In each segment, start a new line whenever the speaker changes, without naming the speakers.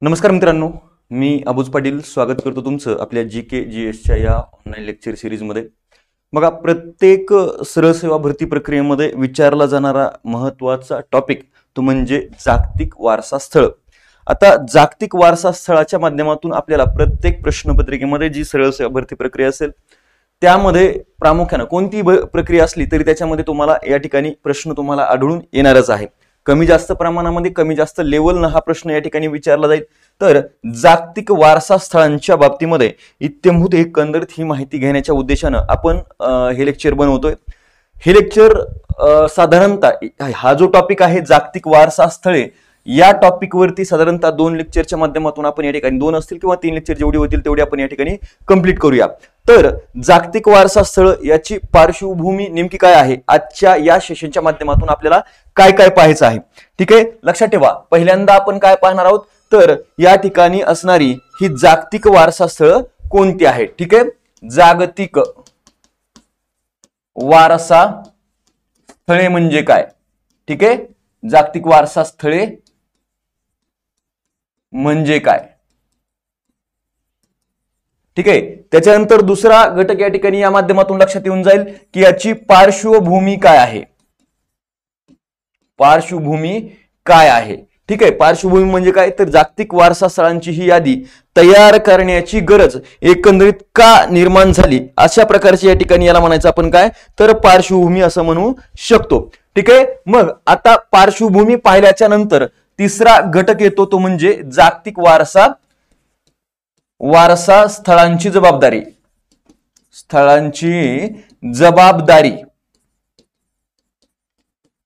नमस्कार मित्रांनो, मी अबूज पाटील स्वागत करतो तुमचं आपल्या जीके जीएसच्या या ऑनलाईन लेक्चर सिरीजमध्ये। बघा, प्रत्येक सरळ सेवा भरती प्रक्रियेमध्ये विचारला जाणारा महत्त्वाचा टॉपिक तो म्हणजे जागतिक वारसा स्थळ। आता जागतिक वारसा स्थळाच्या माध्यमातून आपल्याला प्रत्येक प्रश्नपत्रिकेमध्ये जी सरळ सेवा भरती प्रक्रिया असेल त्यामध्ये प्रामुख्याने कोणती प्रक्रिया असली तरी त्याच्यामध्ये तुम्हाला या ठिकाणी प्रश्न तुम्हाला आढळून येणारच आहे। कमी जास्त प्रमाणामध्ये कमी जास्त लेवलनं हा प्रश्न या ठिकाणी विचारला जाईल। तर जागतिक वारसा स्थळांच्या बाबतीमध्ये इत्यंभूत एकंदरीत ही माहिती घेण्याच्या उद्देशानं आपण हे लेक्चर बनवतोय। हे लेक्चर साधारणतः हा जो टॉपिक आहे जागतिक वारसा स्थळे या टॉपिक वरती साधारणतः 2 लेक्चरच्या माध्यमातून आपण या ठिकाणी 2 असतील किंवा 3 लेक्चर जेवढे होतील तेवढे आपण या ठिकाणी कंप्लीट करूया। तर जागतिक वारसा स्थळ याची पार्श्वभूमी नेमकी काय आहे, आजच्या या सेशनच्या माध्यमातून आपल्याला काय काय पाहायचं आहे। ठीक आहे, लक्षात ठेवा, पहिल्यांदा आपण काय पाहणार आहोत तर या ठिकाणी असणारी ही जागतिक वारसा स्थळ कोणती आहे। ठीक आहे, जागतिक वारसा स्थळे म्हणजे काय। ठीक आहे, जागतिक वारसा स्थळे म्हणजे काय। ठीक आहे, त्याच्यानंतर दुसरा घटक या ठिकाणी या माध्यमातून लक्षात येऊन जाईल की याची पार्श्वभूमी काय आहे। पार्श्वभूमी काय आहे। ठीक आहे, पार्श्वभूमी म्हणजे काय तर जागतिक वारसा स्थळांची ही यादी तयार करण्याची गरज एकंदरीत का निर्माण झाली, अशा प्रकारची या ठिकाणी याला म्हणायचं आपण काय तर पार्श्वभूमी असं म्हणू शकतो। ठीक आहे, मग आता पार्श्वभूमी पाहिल्याच्या नंतर तिसरा घटक येतो तो म्हणजे जागतिक वारसा स्थळांची जबाबदारी। स्थळांची जबाबदारी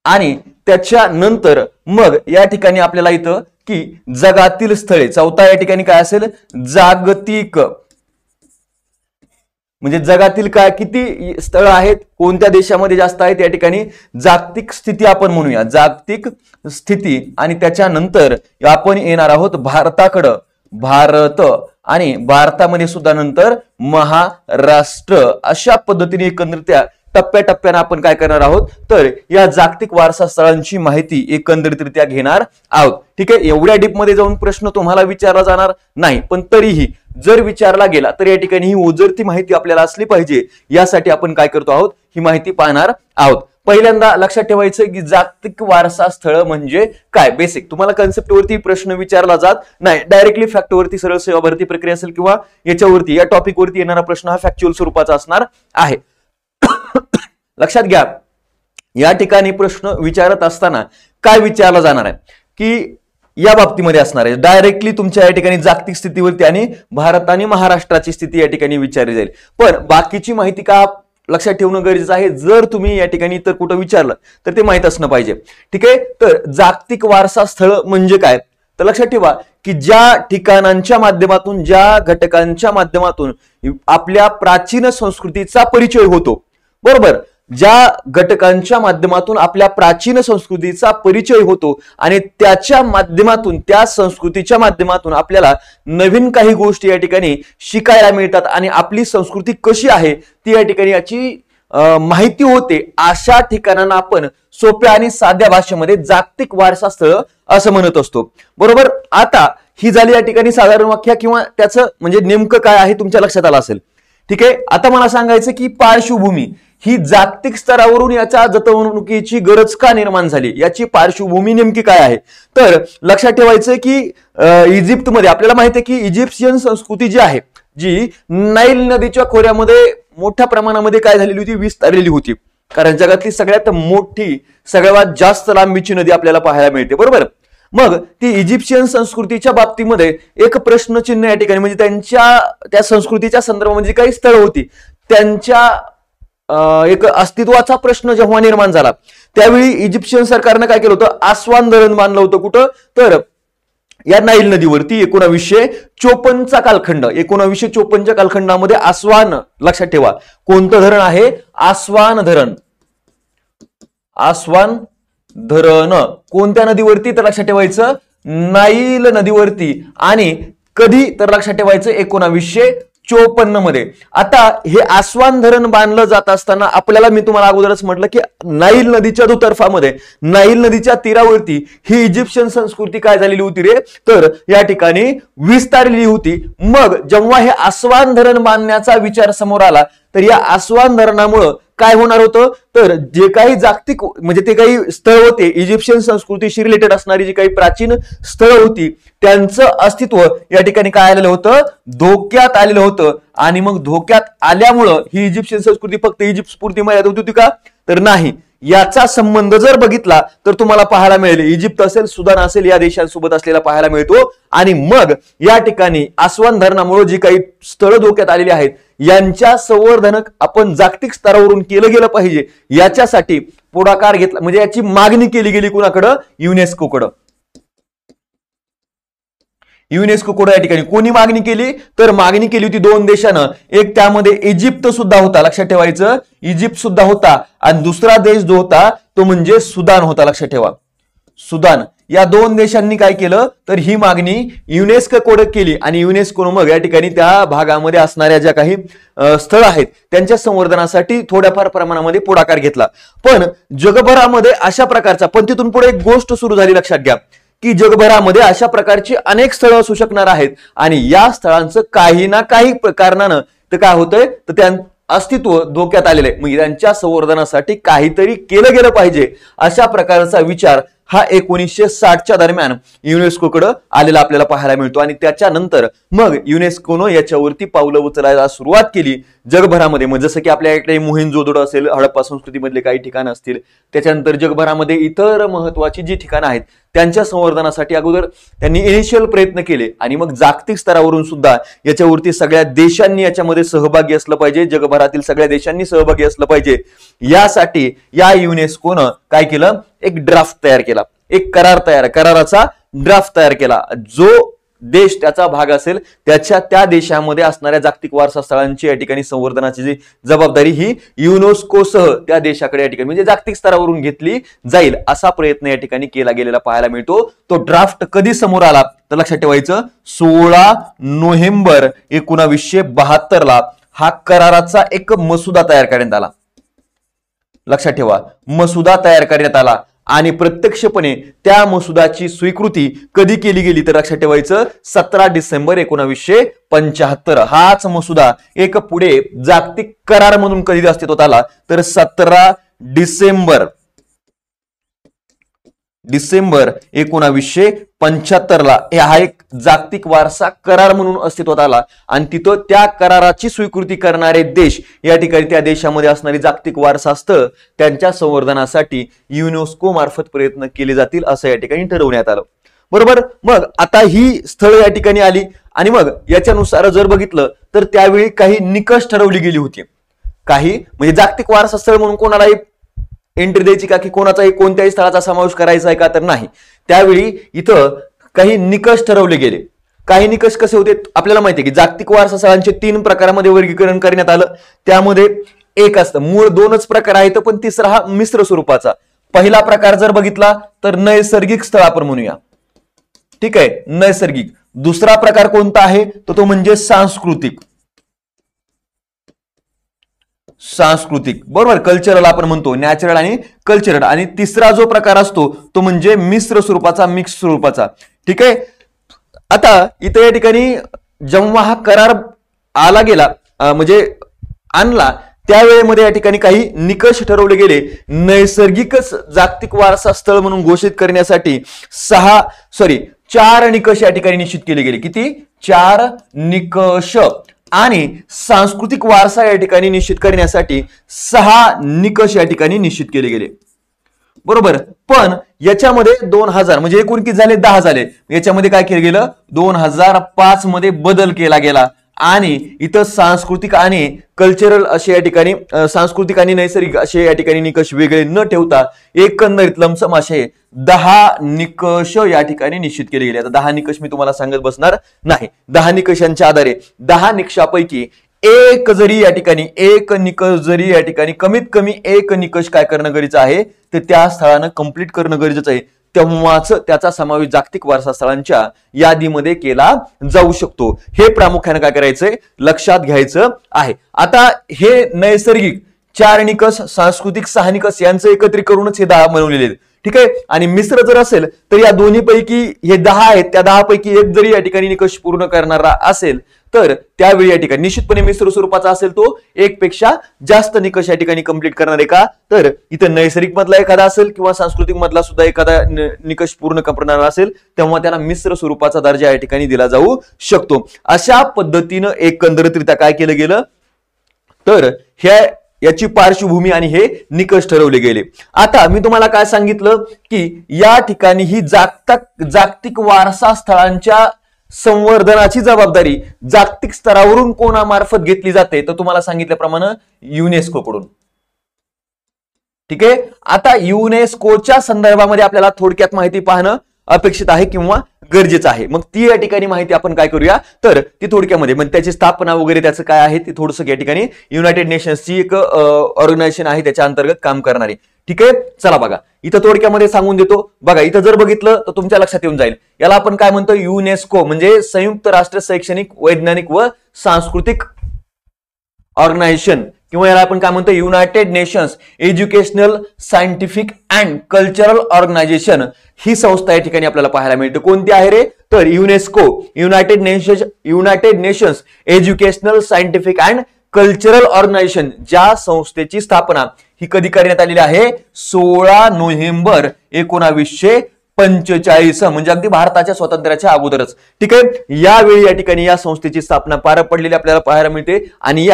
आणि त्याच्यानंतर मग या ठिकाणी आपल्याला इथं की जगातील स्थळे, चौथा या ठिकाणी काय असेल जागतिक, म्हणजे जगातील काय किती स्थळ आहेत, कोणत्या देशामध्ये जास्त आहेत या ठिकाणी जागतिक स्थिती आपण म्हणूया, जागतिक स्थिती। आणि त्याच्यानंतर आपण येणार आहोत भारताकडं, भारत, आणि भारतामध्ये सुद्धा नंतर महाराष्ट्र, अशा पद्धतीने एकंदरीत टप्प्याटप्प्याने आपण काय करणार आहोत तर या जागतिक वारसा स्थळांची माहिती एकंदरीतरित्या घेणार आहोत। ठीक आहे, एवढ्या डीप मध्ये जाऊन प्रश्न तुम्हाला विचारला जाणार नाही, पण तरीही जर विचारला गेला तर या ठिकाणी ही ओझरती माहिती आपल्याला असली पाहिजे, यासाठी आपण काय करतो आहोत ही माहिती पाहणार आहोत। पहिल्यांदा लक्षात ठेवायचं की जागतिक वारसा स्थळ म्हणजे काय। बेसिक तुम्हाला कन्सेप्ट वरती प्रश्न विचारला जात नाही, डायरेक्टली फॅक्ट वरती सरळ सेवा भरती प्रक्रिया असेल किंवा याच्यावरती या टॉपिक वरती येणारा प्रश्न हा फॅक्च्युअल स्वरूपाचा असणार आहे। लक्षात घ्या, या ठिकाणी प्रश्न विचारत असताना काय विचारला जाणार आहे की या बाबतीमध्ये असणार आहे डायरेक्टली तुमच्या या ठिकाणी जागतिक स्थितीवरती आणि भारत आणि महाराष्ट्राची स्थिती या ठिकाणी विचारली जाईल, पण बाकीची माहिती का लक्षात ठेवणं गरजेचं आहे। जर तुम्ही या ठिकाणी तर कुठं विचारलं तर ते माहित असणं पाहिजे। ठीक आहे, तर जागतिक वारसा स्थळ म्हणजे काय तर लक्षात ठेवा की ज्या ठिकाणांच्या माध्यमातून, ज्या घटकांच्या माध्यमातून आपल्या प्राचीन संस्कृतीचा परिचय होतो, बरोबर, ज्या घटकांच्या माध्यमातून आपल्या प्राचीन संस्कृतीचा परिचय होतो आणि त्याच्या माध्यमातून, त्या संस्कृतीच्या माध्यमातून आपल्याला नवीन काही गोष्टी या ठिकाणी शिकायला मिळतात आणि आपली संस्कृती कशी आहे ती या ठिकाणी याची माहिती होते, अशा ठिकाणांना आपण सोप्या आणि साध्या भाषेमध्ये जागतिक वारसा स्थळ असं म्हणत असतो। बरोबर, आता ही झाली या ठिकाणी साधारण व्याख्या किंवा त्याचं म्हणजे नेमकं काय आहे तुमच्या लक्षात आलं असेल। ठीक आहे, आता मला सांगायचं की पार्श्वभूमी ही जागतिक स्तरावरून याच्या जतवणुकीची गरज का निर्माण झाली, याची पार्श्वभूमी नेमकी काय आहे। तर लक्षात ठेवायचं की इजिप्तमध्ये आपल्याला माहिती आहे की इजिप्शियन संस्कृती जी आहे, जी नाईल नदीच्या खोऱ्यामध्ये मोठ्या प्रमाणामध्ये काय झालेली होती, विस्तारलेली होती, कारण जगातली सगळ्यात मोठी, सगळ्यात जास्त लांबीची नदी आपल्याला पाहायला मिळते। बरोबर, मग ती इजिप्शियन संस्कृतीच्या बाबतीमध्ये एक प्रश्नचिन्ह या ठिकाणी म्हणजे त्यांच्या त्या संस्कृतीच्या संदर्भामध्ये काही स्थळ होती त्यांच्या एक अस्तित्वाचा प्रश्न जेव्हा निर्माण झाला त्यावेळी इजिप्शियन सरकारने काय केलं होतं, आस्वान धरण बांधलं होतं। कुठं तर या नाईल नदीवरती 1954चा कालखंड, 1954च्या कालखंडामध्ये आस्वान, लक्षात ठेवा कोणतं धरण आहे, आस्वान धरण। आस्वान धरण कोणत्या नदीवरती तर लक्षात ठेवायचं नाईल नदीवरती, आणि कधी तर लक्षात ठेवायचं 1954 मध्ये. आता हे आस्वान धरण बांधलं जात असताना आपल्याला मी तुम्हाला अगोदरच म्हटलं की नाईल नदीच्या दुतर्फामध्ये, नाईल नदीच्या तीरावरती ही इजिप्शियन संस्कृती काय झालेली होती रे, तर या ठिकाणी विस्तारलेली होती. मग जेव्हा हे आस्वान धरण बांधण्याचा विचार समोर आला तर या आस्वान धरणामुळे काय होणार होतं, तर जे काही जागतिक म्हणजे ते काही स्थळ होते इजिप्शियन संस्कृतीशी रिलेटेड असणारी जी काही प्राचीन स्थळं होती त्यांचं अस्तित्व या ठिकाणी काय आलेलं होतं, धोक्यात आलेलं होतं. आणि मग धोक्यात आल्यामुळं ही इजिप्शियन संस्कृती फक्त इजिप्त पुरती मर्यादित होती का, तर नाही. याचा संबंध जर बघितला तर तुम्हाला पाहायला मिळेल इजिप्त असेल, सुदान असेल या देशांसोबत असलेला पाहायला मिळतो. आणि मग या ठिकाणी आस्वान धरणामुळे जी काही स्थळं धोक्यात आलेली आहेत यांच्या संवर्धन आपण जागतिक स्तरावरून केलं गेलं पाहिजे याच्यासाठी पुढाकार घेतला, म्हणजे याची मागणी केली गेली कुणाकडं, युनेस्कोकडं. युनेस्कोकडे या ठिकाणी कोणी मागणी केली, तर मागणी केली होती 2 देशानं. एक त्यामध्ये इजिप्त सुद्धा होता, लक्षात ठेवायचं, इजिप्त सुद्धा होता. आणि दुसरा देश जो होता तो म्हणजे सुदान होता, लक्षात ठेवा, सुदान. या 2 देशांनी काय केलं, तर ही मागणी युनेस्कोकडे केली. आणि युनेस्को मग या ठिकाणी त्या भागामध्ये असणाऱ्या ज्या काही स्थळ आहेत त्यांच्या संवर्धनासाठी थोड्याफार प्रमाणामध्ये पुढाकार घेतला. पण जगभरामध्ये अशा प्रकारचा, पण तिथून पुढे एक गोष्ट सुरू झाली, लक्षात घ्या की जगभरामध्ये अशा प्रकारची अनेक स्थळं असू शकणार आहेत आणि या स्थळांचं काही ना काही कारणानं तर काय होतंय, तर त्या अस्तित्व धोक्यात आलेलं आहे. मग त्यांच्या संवर्धनासाठी काहीतरी केलं गेलं पाहिजे अशा प्रकारचा विचार हा 1960च्या दरम्यान युनेस्कोकडे आलेला आपल्याला पाहायला मिळतो. आणि त्याच्यानंतर मग युनेस्कोनं याच्यावरती पावलं उचलायला सुरुवात केली जगभरामध्ये. मग जसं की आपल्या इकडे मोहेंजोदडो असेल, हडप्पा संस्कृतीमधले काही ठिकाणं असतील, त्याच्यानंतर जगभरामध्ये इतर महत्वाची जी ठिकाणं आहेत त्यांच्या संवर्धनासाठी अगोदर त्यांनी इनिशियल प्रयत्न केले. आणि मग जागतिक स्तरावरून सुद्धा याच्यावरती सगळ्या देशांनी याच्यामध्ये सहभागी असलं पाहिजे, जगभरातील सगळ्या देशांनी सहभागी असलं पाहिजे. यासाठी या युनेस्कोनं काय केलं, एक ड्राफ्ट तयार केला, एक कराराचा ड्राफ्ट तयार केला. जो देश त्याचा भाग असेल त्या देशामध्ये असणाऱ्या जागतिक वारसा स्थळांची या ठिकाणी संवर्धनाची जी जबाबदारी ही युनेस्कोसह त्या देशाकडे या ठिकाणी म्हणजे जागतिक स्तरावरून घेतली जाईल असा प्रयत्न या ठिकाणी केला गेलेला पाहायला मिळतो. तो ड्राफ्ट कधी समोर आला, तर लक्षात ठेवायचं 16 नोव्हेंबर 1972 हा कराराचा एक मसुदा तयार करण्यात आला. लक्षात ठेवा, मसुदा तयार करण्यात आला. आणि प्रत्यक्षपणे त्या मसुदाची स्वीकृती कधी केली गेली, तर लक्षात ठेवायचं 17 डिसेंबर 1975. हाच मसुदा एक पुढे जागतिक करार म्हणून कधी अस्तित्वात आला, तर 17 डिसेंबर 1975 हा एक जागतिक वारसा करार म्हणून अस्तित्वात आला. आणि तिथं त्या कराराची स्वीकृती करणारे देश या ठिकाणी त्या देशामध्ये असणारी जागतिक वारसा स्थळ त्यांच्या संवर्धनासाठी युनेस्को मार्फत प्रयत्न केले जातील असं या ठिकाणी ठरवण्यात आलं. बरोबर. मग आता ही स्थळं या ठिकाणी आली आणि मग याच्यानुसार जर बघितलं तर त्यावेळी काही निकष ठरवली गेली होती. काही म्हणजे जागतिक वारसा स्थळ म्हणून कोणालाही एंट्री द्यायची का, की कोणाचाही कोणत्याही स्थळाचा समावेश करायचा आहे का, तर नाही. त्यावेळी इथं काही निकष ठरवले गेले. काही निकष कसे होते आपल्याला माहिती आहे की जागतिक वारसा स्थळांचे 3 प्रकारामध्ये वर्गीकरण करण्यात आलं. त्यामध्ये एक असतं, मूळ 2च प्रकार आहेत, पण तिसरा हा मिश्र स्वरूपाचा. पहिला प्रकार जर बघितला तर नैसर्गिक स्थळ आपण म्हणूया, ठीक आहे, नैसर्गिक. दुसरा प्रकार कोणता आहे, तो म्हणजे सांस्कृतिक, बरोबर, कल्चरल आपण म्हणतो, नॅचरल आणि कल्चरल. आणि तिसरा जो प्रकार असतो तो म्हणजे मिश्र स्वरूपाचा, मिक्स स्वरूपाचा. ठीक आहे. आता इथे या ठिकाणी जेव्हा हा करार आला गेला म्हणजे आणला त्यावेळेमध्ये या ठिकाणी काही निकष ठरवले गेले. नैसर्गिकच जागतिक वारसा स्थळ म्हणून घोषित करण्यासाठी 4 निकष या ठिकाणी निश्चित केले गेले. किती? 4 निकष. आणि सांस्कृतिक वारसा या ठिकाणी निश्चित करण्यासाठी 6 निकष या ठिकाणी निश्चित केले गेले. बरोबर. पण याच्यामध्ये 2000 म्हणजे एकूण किती झाले, 10 झाले. याच्यामध्ये काय केलं गेलं, 2005 मध्ये बदल केला गेला. आणि इथं सांस्कृतिक आणि कल्चरल असे या ठिकाणी सांस्कृतिक आणि नैसर्गिक असे या ठिकाणी निकष वेगळे न ठेवता एकंदरीत लमसम असे 10 निकष या ठिकाणी निश्चित केले गेले. आता 10 निकष मी तुम्हाला सांगत बसणार नाही. 10 निकषांच्या आधारे 10 निकषापैकी एक निकष जरी या ठिकाणी कमीत कमी एक निकष काय करणं गरजेचं आहे, तर त्या स्थळानं कंप्लीट करणं गरजेचं आहे. तेव्हाच त्याचा समावेश जागतिक वारसा स्थळांच्या यादीमध्ये केला जाऊ शकतो. हे प्रामुख्याने काय करायचंय, लक्षात घ्यायचं आहे. आता हे नैसर्गिक 4 निकष, सांस्कृतिक 6 निकष यांचं एकत्रित करूनच हे 10 बनवलेले आहेत. ठीक आहे. आणि मिश्र जर असेल तर या दोन्ही पैकी हे 10 आहेत, त्या 10 पैकी एक जरी या ठिकाणी निकष पूर्ण करणारा असेल तर त्यावेळी या ठिकाणी निश्चितपणे मिश्र स्वरूपाचा असेल तो एक पेक्षा जास्त निकष या ठिकाणी कंप्लीट करणार आहे का, तर इथं नैसर्गिक मधला एखादा असेल किंवा सांस्कृतिक मधला सुद्धा एखादा निकष पूर्ण करणारा असेल तेव्हा त्याला मिश्र स्वरूपाचा दर्जा या ठिकाणी दिला जाऊ शकतो. अशा पद्धतीनं एकंदरीतरित्या काय केलं गेलं तर याची पार्श्वभूमी आणि हे निकष ठरवले गेले. आता मी तुम्हाला काय सांगितलं की या ठिकाणी ही जागतिक वारसा स्थळांच्या संवर्धनाची जबाबदारी जागतिक स्तरावरून कोणामार्फत घेतली जाते, तर तुम्हाला सांगितल्याप्रमाणे युनेस्को कडून. ठीक आहे. आता युनेस्कोच्या संदर्भामध्ये आपल्याला थोडक्यात माहिती पाहणं अपेक्षित आहे किंवा गरजेचं आहे. मग ती या ठिकाणी माहिती आपण काय करूया तर ती थोडक्यामध्ये म्हणजे त्याची स्थापना वगैरे त्याचं काय आहे ते थोडंसं या ठिकाणी युनायटेड नेशन्सची एक ऑर्गनायझेशन आहे त्याच्या अंतर्गत काम करणारी. ठीक आहे. चला बघा इथं थोडक्यामध्ये सांगून देतो. बघा इथं जर बघितलं तर तुमच्या लक्षात येऊन जाईल, याला आपण काय म्हणतो, युनेस्को म्हणजे संयुक्त राष्ट्र शैक्षणिक, वैज्ञानिक व सांस्कृतिक ऑर्गनायझेशन किंवा याला आपण काय म्हणतो, United nations educational, scientific and cultural organisation. ही संस्था या ठिकाणी आपल्याला पाहायला मिळते. कोणती आहे रे तर UNESCO, united nations educational, scientific and cultural organization. ज्या संस्थेची स्थापना ही कधी करण्यात आलेली आहे 16 नोव्हेंबर 1945 म्हणजे अगदी भारताच्या स्वातंत्र्याच्या अगोदरच. ठीक आहे. यावेळी या ठिकाणी या संस्थेची स्थापना पार पडलेली आपल्याला पाहायला मिळते. आणि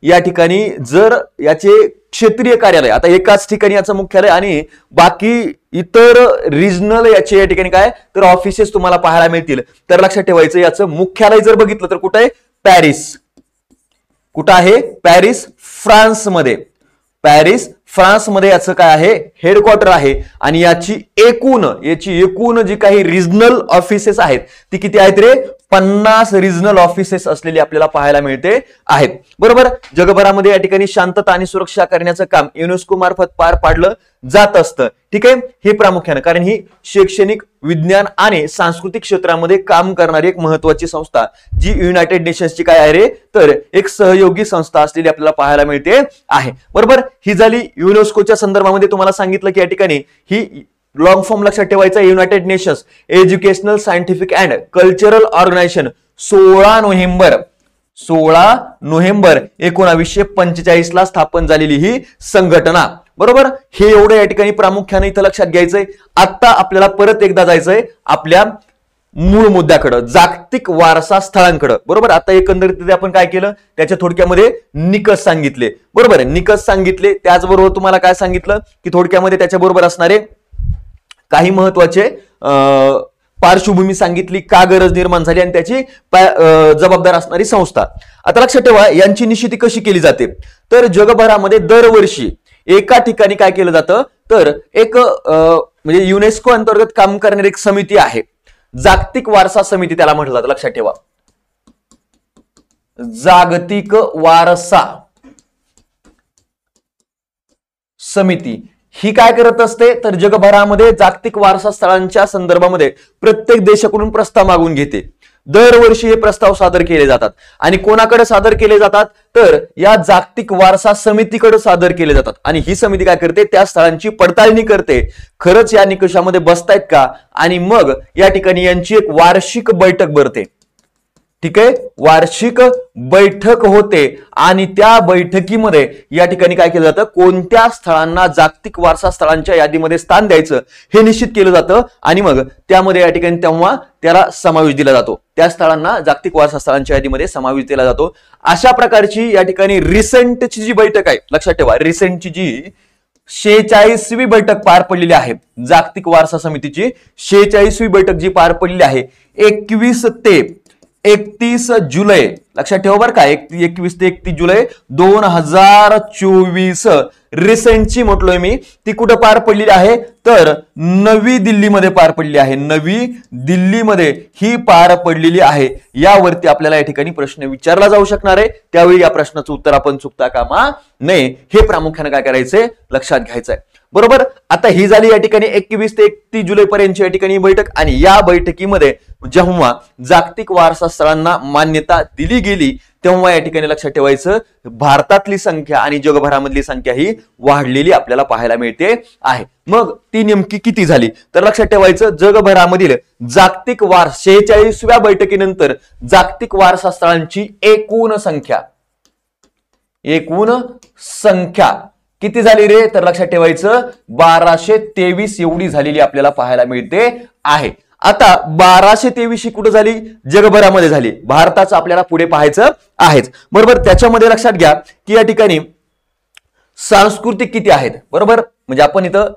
या ठिकाणी जर याचे क्षेत्रीय कार्यालय, आता एकाच ठिकाणी याचं मुख्यालय आणि बाकी इतर रिजनल याचे या ठिकाणी काय तर ऑफिसेस तुम्हाला पाहायला मिळतील. तर लक्षात ठेवायचं याचं मुख्यालय जर बघितलं तर कुठं आहे, पॅरिस. कुठं आहे, पॅरिस फ्रान्समध्ये. पॅरिस फ्रान्समध्ये याचं काय आहे, हेडक्वार्टर आहे. आणि याची एकूण जी काही रिजनल ऑफिसेस आहेत ती किती आहेत रे, 50 रिजनल ऑफिसेस असलेली आपल्याला पाहायला मिळते आहेत. बरोबर. जगभरामध्ये या ठिकाणी शांतता आणि सुरक्षा करण्याचं काम युनेस्को मार्फत पार पाडलं जात असतं. ठीक आहे. हे प्रामुख्याने कारण ही शैक्षणिक, विज्ञान आणि सांस्कृतिक क्षेत्रामध्ये काम करणारी एक महत्वाची संस्था जी युनायटेड नेशन्सची काय आहे रे तर एक सहयोगी संस्था असलेली आपल्याला पाहायला मिळते आहे. बरोबर. ही झाली युनेस्कोच्या संदर्भामध्ये तुम्हाला सांगितलं की या ठिकाणी ही लॉंग फॉर्म लक्षात ठेवायचा, united nations educational, scientific and cultural organization. 16 November 1945 ला स्थापन झालेली ही संघटना. बरोबर. हे एवढं या ठिकाणी प्रामुख्याने इथं लक्षात घ्यायचंय. आता आपल्याला परत एकदा जायचंय आपल्या मूळ मुद्द्याकडे, जागतिक वारसा स्थळांकडे. बरोबर. आता एकंदरीत आपण काय केलं त्याच्या थोडक्यामध्ये निकष सांगितले. बरोबर. निकष सांगितले त्याचबरोबर तुम्हाला काय सांगितलं की थोडक्यामध्ये त्याच्याबरोबर असणारे काही महत्वाचे पार्श्वभूमी सांगितली, का गरज निर्माण झाली आणि त्याची जबाबदार असणारी संस्था. आता लक्षात ठेवा यांची निश्चिती कशी केली जाते तर जगभरामध्ये दरवर्षी एका ठिकाणी काय केलं जातं तर एक म्हणजे युनेस्को अंतर्गत काम करणारी एक समिती आहे, जागतिक वारसा समिती त्याला म्हटलं जातं. लक्षात ठेवा जागतिक वारसा समिती ही काय करत असते तर जगभरामध्ये जागतिक वारसा स्थळांच्या संदर्भामध्ये प्रत्येक देशाकडून प्रस्ताव मागून घेते. दरवर्षी हे प्रस्ताव सादर केले जातात आणि कोणाकडे सादर केले जातात तर या जागतिक वारसा समितीकडे सादर केले जातात. आणि ही समिती काय करते त्या स्थळांची पडताळणी करते, खरंच या निकषामध्ये बसतायत का, आणि मग या ठिकाणी यांची एक वार्षिक बैठक भरते. ठीक आहे. वार्षिक बैठक होते आणि त्या बैठकीमध्ये या ठिकाणी काय केलं जातं, कोणत्या स्थळांना जागतिक वारसा स्थळांच्या यादीमध्ये स्थान द्यायचं हे निश्चित केलं जातं आणि मग त्यामध्ये या ठिकाणी तेव्हा त्याला समावेश दिला जातो, त्या स्थळांना जागतिक वारसा स्थळांच्या यादीमध्ये समावेश दिला जातो. अशा प्रकारची या ठिकाणी रिसेंटची जी बैठक आहे, लक्षात ठेवा रिसेंटची जी 46वी बैठक पार पडलेली आहे, जागतिक वारसा समितीची 46वी बैठक जी पार पडलेली आहे 21 ते 31 जुलै, लक्षात ठेवा बरं का, 21 ते 31 जुलै 2024 रिसेंटची म्हटलोय मी, ती कुठं पार पडलेली आहे तर नवी दिल्लीमध्ये पार पडली आहे. नवी दिल्लीमध्ये ही पार पडलेली आहे. यावरती आपल्याला या ठिकाणी प्रश्न विचारला जाऊ शकणार आहे, त्यावेळी या प्रश्नाचं उत्तर आपण चुकता कामा नये, हे प्रामुख्याने काय करायचंय लक्षात घ्यायचंय. बरोबर. आता ही झाली या ठिकाणी 21 ते 31 जुलै पर्यंतची या ठिकाणी बैठक, आणि या बैठकीमध्ये जेव्हा जागतिक वारसा स्थळांना मान्यता दिली गेली तेव्हा या ठिकाणी लक्षात ठेवायचं भारतातली संख्या आणि जगभरामधली संख्या ही वाढलेली आपल्याला पाहायला मिळते आहे. मग ती नेमकी किती झाली तर लक्षात ठेवायचं जगभरामधील जागतिक 46व्या बैठकीनंतर जागतिक वारसा स्थळांची एकूण संख्या किती झाली रे तर लक्षात ठेवायचं 1223 एवढी झालेली आपल्याला पाहायला मिळते आहे. आता 1223 ही कुठे झाली जगभरामध्ये झाली, भारताचं आपल्याला पुढे पाहायचं आहेच. बरोबर. त्याच्यामध्ये लक्षात घ्या की या ठिकाणी सांस्कृतिक किती आहेत. बरोबर. म्हणजे आपण इथं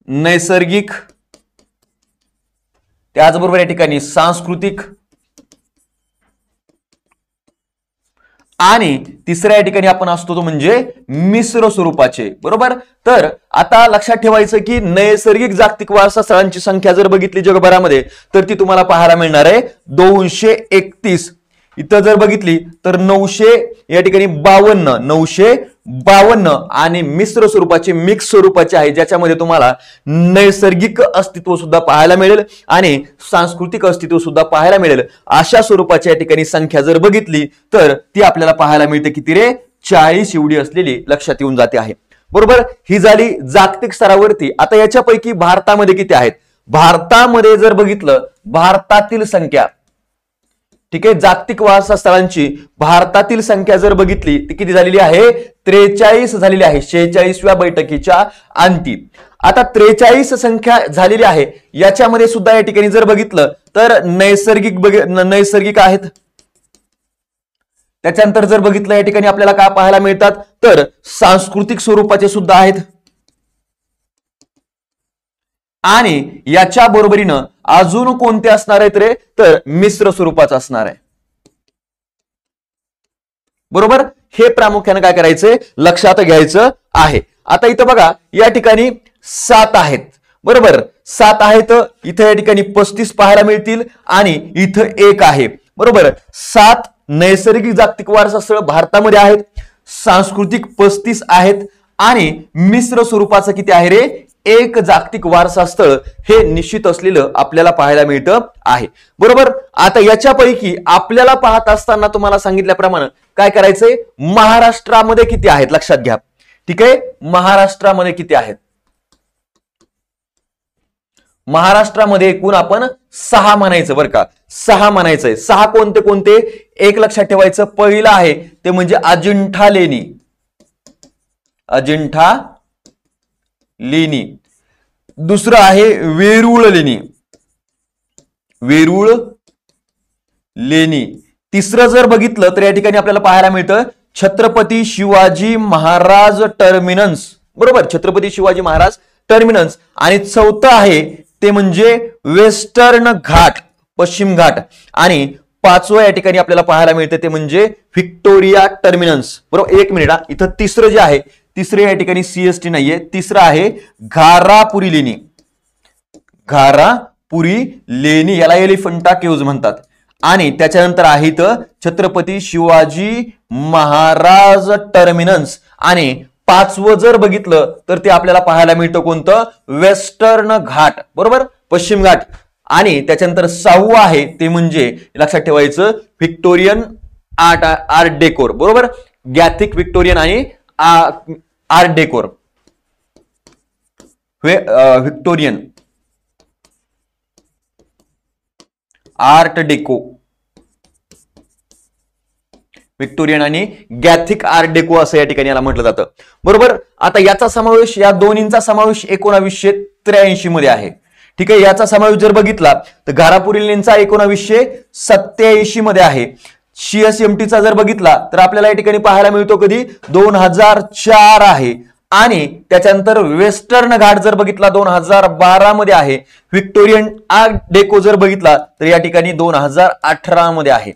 नैसर्गिक त्याचबरोबर या ठिकाणी सांस्कृतिक आणि तिसऱ्या या ठिकाणी आपण असतो तो म्हणजे मिश्र स्वरूपाचे. बरोबर. तर आता लक्षात ठेवायचं की नैसर्गिक जागतिक वारसा स्थळांची संख्या जर बघितली जगभरामध्ये तर ती तुम्हाला पाहायला मिळणार आहे 231. इथं जर बघितली तर 900 या ठिकाणी 952 आणि मिश्र स्वरूपाचे मिक्स स्वरूपाचे आहे ज्याच्यामध्ये तुम्हाला नैसर्गिक अस्तित्व सुद्धा पाहायला मिळेल आणि सांस्कृतिक अस्तित्व सुद्धा पाहायला मिळेल. अशा स्वरूपाची या ठिकाणी संख्या जर बघितली तर ती आपल्याला पाहायला मिळते किती रे 40 एवढी असलेली लक्षात येऊन जाते आहे. बरोबर. ही झाली जागतिक स्तरावरती. आता याच्यापैकी भारतामध्ये किती आहेत. भारतामध्ये जर बघितलं भारतातील संख्या ठीक आहे जागतिक वारसा स्थळांची भारतातील संख्या जर बघितली ती किती झालेली आहे 43 झालेली आहे 46व्या बैठकीच्या अंती. आता 43 संख्या झालेली आहे. याच्यामध्ये सुद्धा या ठिकाणी जर बघितलं तर नैसर्गिक आहेत. त्याच्यानंतर जर बघितलं या ठिकाणी आपल्याला काय पाहायला मिळतात तर सांस्कृतिक स्वरूपाचे सुद्धा आहेत आणि याच्या बरोबरीनं अजून कोणते असणार आहेत रे तर मिश्र स्वरूपाचं असणार आहे. बरोबर. हे प्रामुख्याने काय करायचंय लक्षात घ्यायचं आहे. आता इथं बघा या ठिकाणी 7 आहेत. बरोबर 7 आहेत. इथं या ठिकाणी 35 पाहायला मिळतील आणि इथं 1 आहे. बरोबर. 7 नैसर्गिक जागतिक वारसा स्थळ भारतामध्ये आहेत, सांस्कृतिक 35 आहेत आणि मिश्र स्वरूपाचं किती आहे रे 1 जागतिक वारसा स्थळ हे निश्चित असलेलं आपल्याला पाहायला मिळतं आहे. बरोबर. आता याच्यापैकी आपल्याला पाहत असताना तुम्हाला सांगितल्याप्रमाणे काय करायचंय महाराष्ट्रामध्ये किती आहेत लक्षात घ्या. ठीक आहे. महाराष्ट्रामध्ये किती आहेत. महाराष्ट्रामध्ये एकूण आपण 6 म्हणायचं बरं का 6 म्हणायचंय. 6 कोणते कोणते एक लक्षात ठेवायचं पहिलं आहे ते म्हणजे अजिंठा लेणी. दुसरं आहे वेरूळ लेणी. तिसरं जर बघितलं तर या ठिकाणी आपल्याला पाहायला मिळतं छत्रपती शिवाजी महाराज टर्मिनस. बरोबर छत्रपती शिवाजी महाराज टर्मिनस. आणि चौथं आहे ते म्हणजे वेस्टर्न घाट पश्चिम घाट. आणि 5वं या ठिकाणी आपल्याला पाहायला मिळतं ते म्हणजे व्हिक्टोरिया टर्मिनस. बरोबर. 1 मिनिट इथं तिसरं जे आहे तिसरे या ठिकाणी सीएसटी नाहीये. तिसरं आहे घारापुरी लेणी याला एलिफंटा केव्ज म्हणतात. आणि त्याच्यानंतर आहे इथं छत्रपती शिवाजी महाराज टर्मिनस. आणि 5वं जर बघितलं तर ते आपल्याला पाहायला मिळतं कोणतं वेस्टर्न घाट. बरोबर पश्चिम घाट. आणि त्याच्यानंतर 6वं आहे ते म्हणजे लक्षात ठेवायचं व्हिक्टोरियन आर्ट डेकोर. बरोबर गॅथिक विक्टोरियन आणि art decor Victorian art deco Victorian आणि गॅथिक आर्ट डेको असं या ठिकाणी याला म्हटलं जातं. बरोबर. आता याचा समावेश या दोन्हींचा समावेश 1983 मध्ये आहे. ठीक आहे. याचा समावेश जर बघितला तर घारापुरी लेणीचा 1987 मध्ये आहे. सीएसएमटीचा जर बघितला तर आपल्याला या ठिकाणी पाहायला मिळतो कधी 2004 आहे. आणि त्याच्यानंतर वेस्टर्न घाट जर बघितला 2012 मध्ये आहे. व्हिक्टोरियन आर्ट डेको जर बघितला तर या ठिकाणी 2018 मध्ये आहे.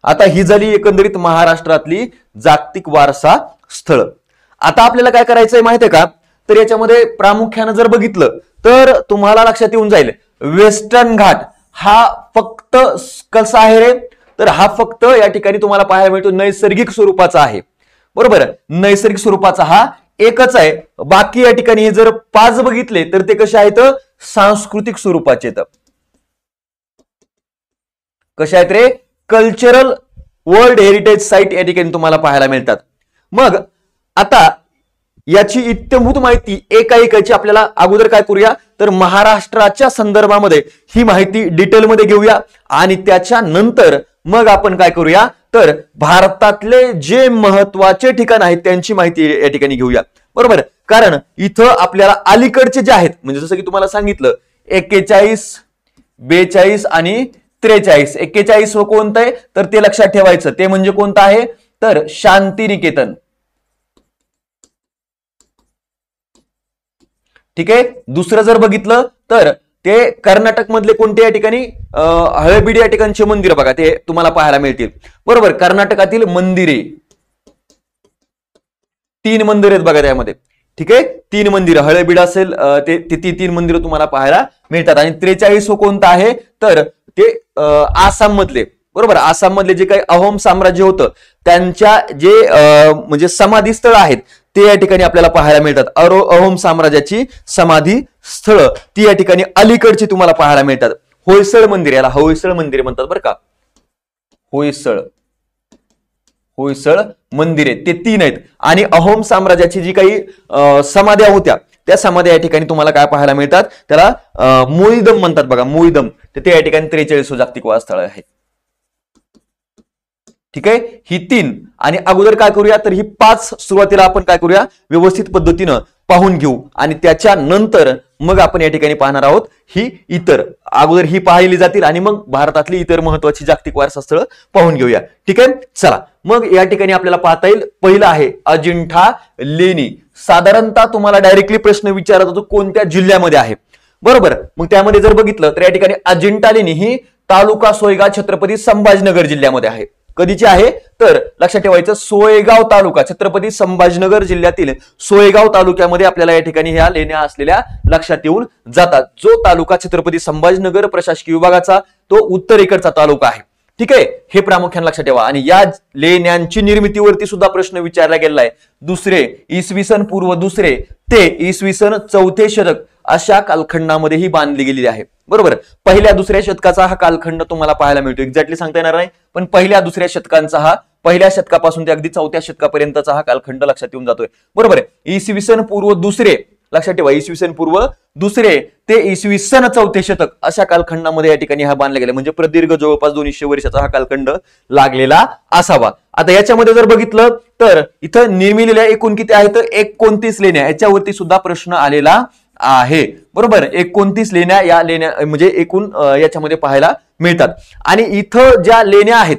आता ही झाली एकंदरीत महाराष्ट्रातली जागतिक वारसा स्थळ. आता आपल्याला काय करायचंय माहितीये का तर याच्यामध्ये प्रामुख्याने जर बघितलं तर तुम्हाला लक्षात येऊन जाईल वेस्टर्न घाट हा फक्त कसा आहे रे तर हा फक्त या ठिकाणी तुम्हाला पाहायला मिळतो नैसर्गिक स्वरूपाचा आहे. बरोबर नैसर्गिक स्वरूपाचा हा एकच आहे, बाकी या ठिकाणी हे जर 5 बघितले तर ते कसे आहेत, सांस्कृतिक स्वरूपाचे आहेत. कसे आहेत रे, कल्चरल वर्ल्ड हेरिटेज साईट या ठिकाणी तुम्हाला पाहायला मिळतात. मग आता याची इत्यंभूत माहिती एकाएकाची आपल्याला अगोदर काय करूया, तर महाराष्ट्राच्या संदर्भामध्ये ही माहिती डिटेलमध्ये घेऊया आणि त्याच्यानंतर मग आपण काय करूया, तर भारतातले जे महत्वाचे ठिकाण आहेत त्यांची माहिती या ठिकाणी घेऊया. बरोबर, कारण इथं आपल्याला अलीकडचे जे आहेत, म्हणजे जसं की तुम्हाला सांगितलं 41, 42 आणि 43. 41 कोणतं आहे, तर ते लक्षात ठेवायचं, ते म्हणजे कोणतं आहे, तर शांतिनिकेतन. ठीक आहे. दुसरं जर बघितलं तर ते कर्नाटक मधले कोणते या ठिकाणी हळेबीड या ठिकाणचे मंदिर बघा, ते तुम्हाला पाहायला मिळतील. बरोबर, कर्नाटकातील मंदिरे 3 मंदिर आहेत बघा त्यामध्ये. ठीक आहे, 3 मंदिरं, हळेबीड असेल ते 3 मंदिरं तुम्हाला पाहायला मिळतात. आणि 43 कोणतं आहे, तर ते आसाम मधले. बरोबर, आसाम मधले जे काही अहोम साम्राज्य होतं त्यांच्या जे म्हणजे समाधी स्थळ आहेत ते या ठिकाणी आपल्याला पाहायला मिळतात. अहोम साम्राज्याची समाधी स्थळ ती या ठिकाणी अलीकडची तुम्हाला पाहायला मिळतात. होयसळ मंदिर, याला होयसळ मंदिर म्हणतात बरं का. होयसळ मंदिरे ते 3 आहेत. आणि अहोम साम्राज्याची जी काही समाध्या होत्या त्या समाध्या या ठिकाणी तुम्हाला काय पाहायला मिळतात, त्याला मोईदम म्हणतात बघा, मोईदम. ते या ठिकाणी 43 जागतिक वारसा स्थळ आहे. ठीक आहे, ही 3. आणि अगोदर काय करूया, तर ही 5 सुरुवातीला आपण काय करूया, व्यवस्थित पद्धतीनं पाहून घेऊ आणि त्याच्यानंतर मग आपण या ठिकाणी पाहणार आहोत ही इतर. अगोदर ही पाहिली जातील आणि मग भारतातली इतर महत्वाची जागतिक वारसा स्थळ पाहून घेऊया. ठीक आहे, चला मग या ठिकाणी आपल्याला पाहता येईल, पहिलं आहे अजिंठा लेणी. साधारणतः तुम्हाला डायरेक्टली प्रश्न विचारत होतो कोणत्या जिल्ह्यामध्ये आहे. बरोबर, मग त्यामध्ये जर बघितलं तर या ठिकाणी अजिंठा लेणी ही तालुका सोयगाव छत्रपती संभाजीनगर जिल्ह्यामध्ये आहे. कधीची आहे, तर लक्षात ठेवायचं सोयगाव तालुका, छत्रपती संभाजीनगर जिल्ह्यातील सोयगाव तालुक्यामध्ये आपल्याला या ठिकाणी ह्या लेण्या असलेल्या लक्षात येऊन जातात. जो तालुका छत्रपती संभाजीनगर प्रशासकीय विभागाचा तो उत्तरेकडचा तालुका आहे. ठीक आहे, हे प्रामुख्याने लक्षात ठेवा. आणि या लेण्यांची निर्मितीवरती सुद्धा प्रश्न विचारला गेलेला आहे. दुसरे इसवी सन पूर्व 2 ते इसवी सन 4 शतक अशा कालखंडामध्ये ही बांधली गेलेली आहे. बरोबर, पहिल्या 2ऱ्या शतकाचा हा कालखंड तुम्हाला पाहायला मिळतो. एक्झॅक्टली सांगता येणार नाही, पण पहिल्या 2ऱ्या शतकांचा हा, पहिल्या शतकापासून ते अगदी 4थ्या शतकापर्यंतचा हा कालखंड लक्षात येऊन जातोय. बरोबर आहे, इसवी सन पूर्व 2 लक्षात ठेवा, इसवी सन पूर्व 2 ते इसवी सन 4 शतक अशा कालखंडामध्ये या ठिकाणी हा बांधला गेला. म्हणजे प्रदीर्घ जवळपास 200 वर्षाचा हा कालखंड लागलेला असावा. आता याच्यामध्ये जर बघितलं तर इथं निर्मिलेल्या एकूण किती आहेत, 29 लेण्या. याच्यावरती सुद्धा प्रश्न आलेला आहे. बरोबर, 29 लेण्या या लेण्या म्हणजे एकूण याच्यामध्ये पाहायला मिळतात. आणि इथं ज्या लेण्या आहेत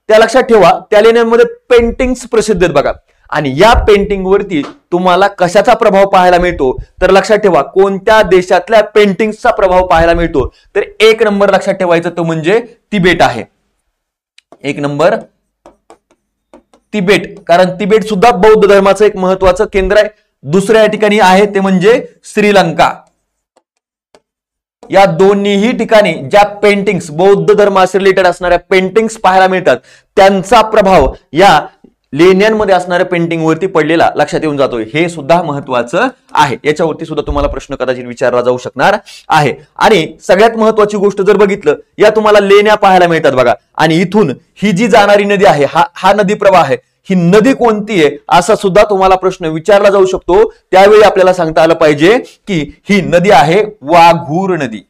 त्या लक्षात ठेवा, त्या लेण्यांमध्ये पेंटिंग्स प्रसिद्ध आहेत बघा. आणि या पेंटिंग वरती तुम्हाला कशाचा प्रभाव पाहायला मिळतो, तर लक्षात ठेवा कोणत्या देशातल्या पेंटिंग्सचा प्रभाव पाहायला मिळतो, तर 1 नंबर लक्षात ठेवायचं तो म्हणजे तिबेट आहे. 1 नंबर तिबेट, कारण तिबेट सुद्धा बौद्ध धर्माचं एक महत्वाचं केंद्र आहे. दुसऱ्या ठिकाणी आहे ते म्हणजे श्रीलंका. या दोन्हीही ठिकाणी ज्या पेंटिंग्स बौद्ध धर्माशी रिलेटेड असणाऱ्या पेंटिंग्स पाहायला मिळतात त्यांचा प्रभाव या लेण्यांमध्ये असणाऱ्या पेंटिंग वरती पडलेला लक्षात येऊन जातोय. हे सुद्धा महत्वाचं आहे. याच्यावरती सुद्धा तुम्हाला प्रश्न कदाचित विचारला जाऊ शकणार आहे. आणि सगळ्यात महत्वाची गोष्ट जर बघितलं, या तुम्हाला लेण्या पाहायला मिळतात बघा. आणि इथून ही जी जाणारी नदी आहे, हा नदी प्रवाह आहे, ही नदी कोणती आहे असा सुद्धा तुम्हाला प्रश्न विचारला जाऊ शकतो. त्यावेळी आपल्याला सांगता आलं पाहिजे की ही नदी आहे वाघूर नदी.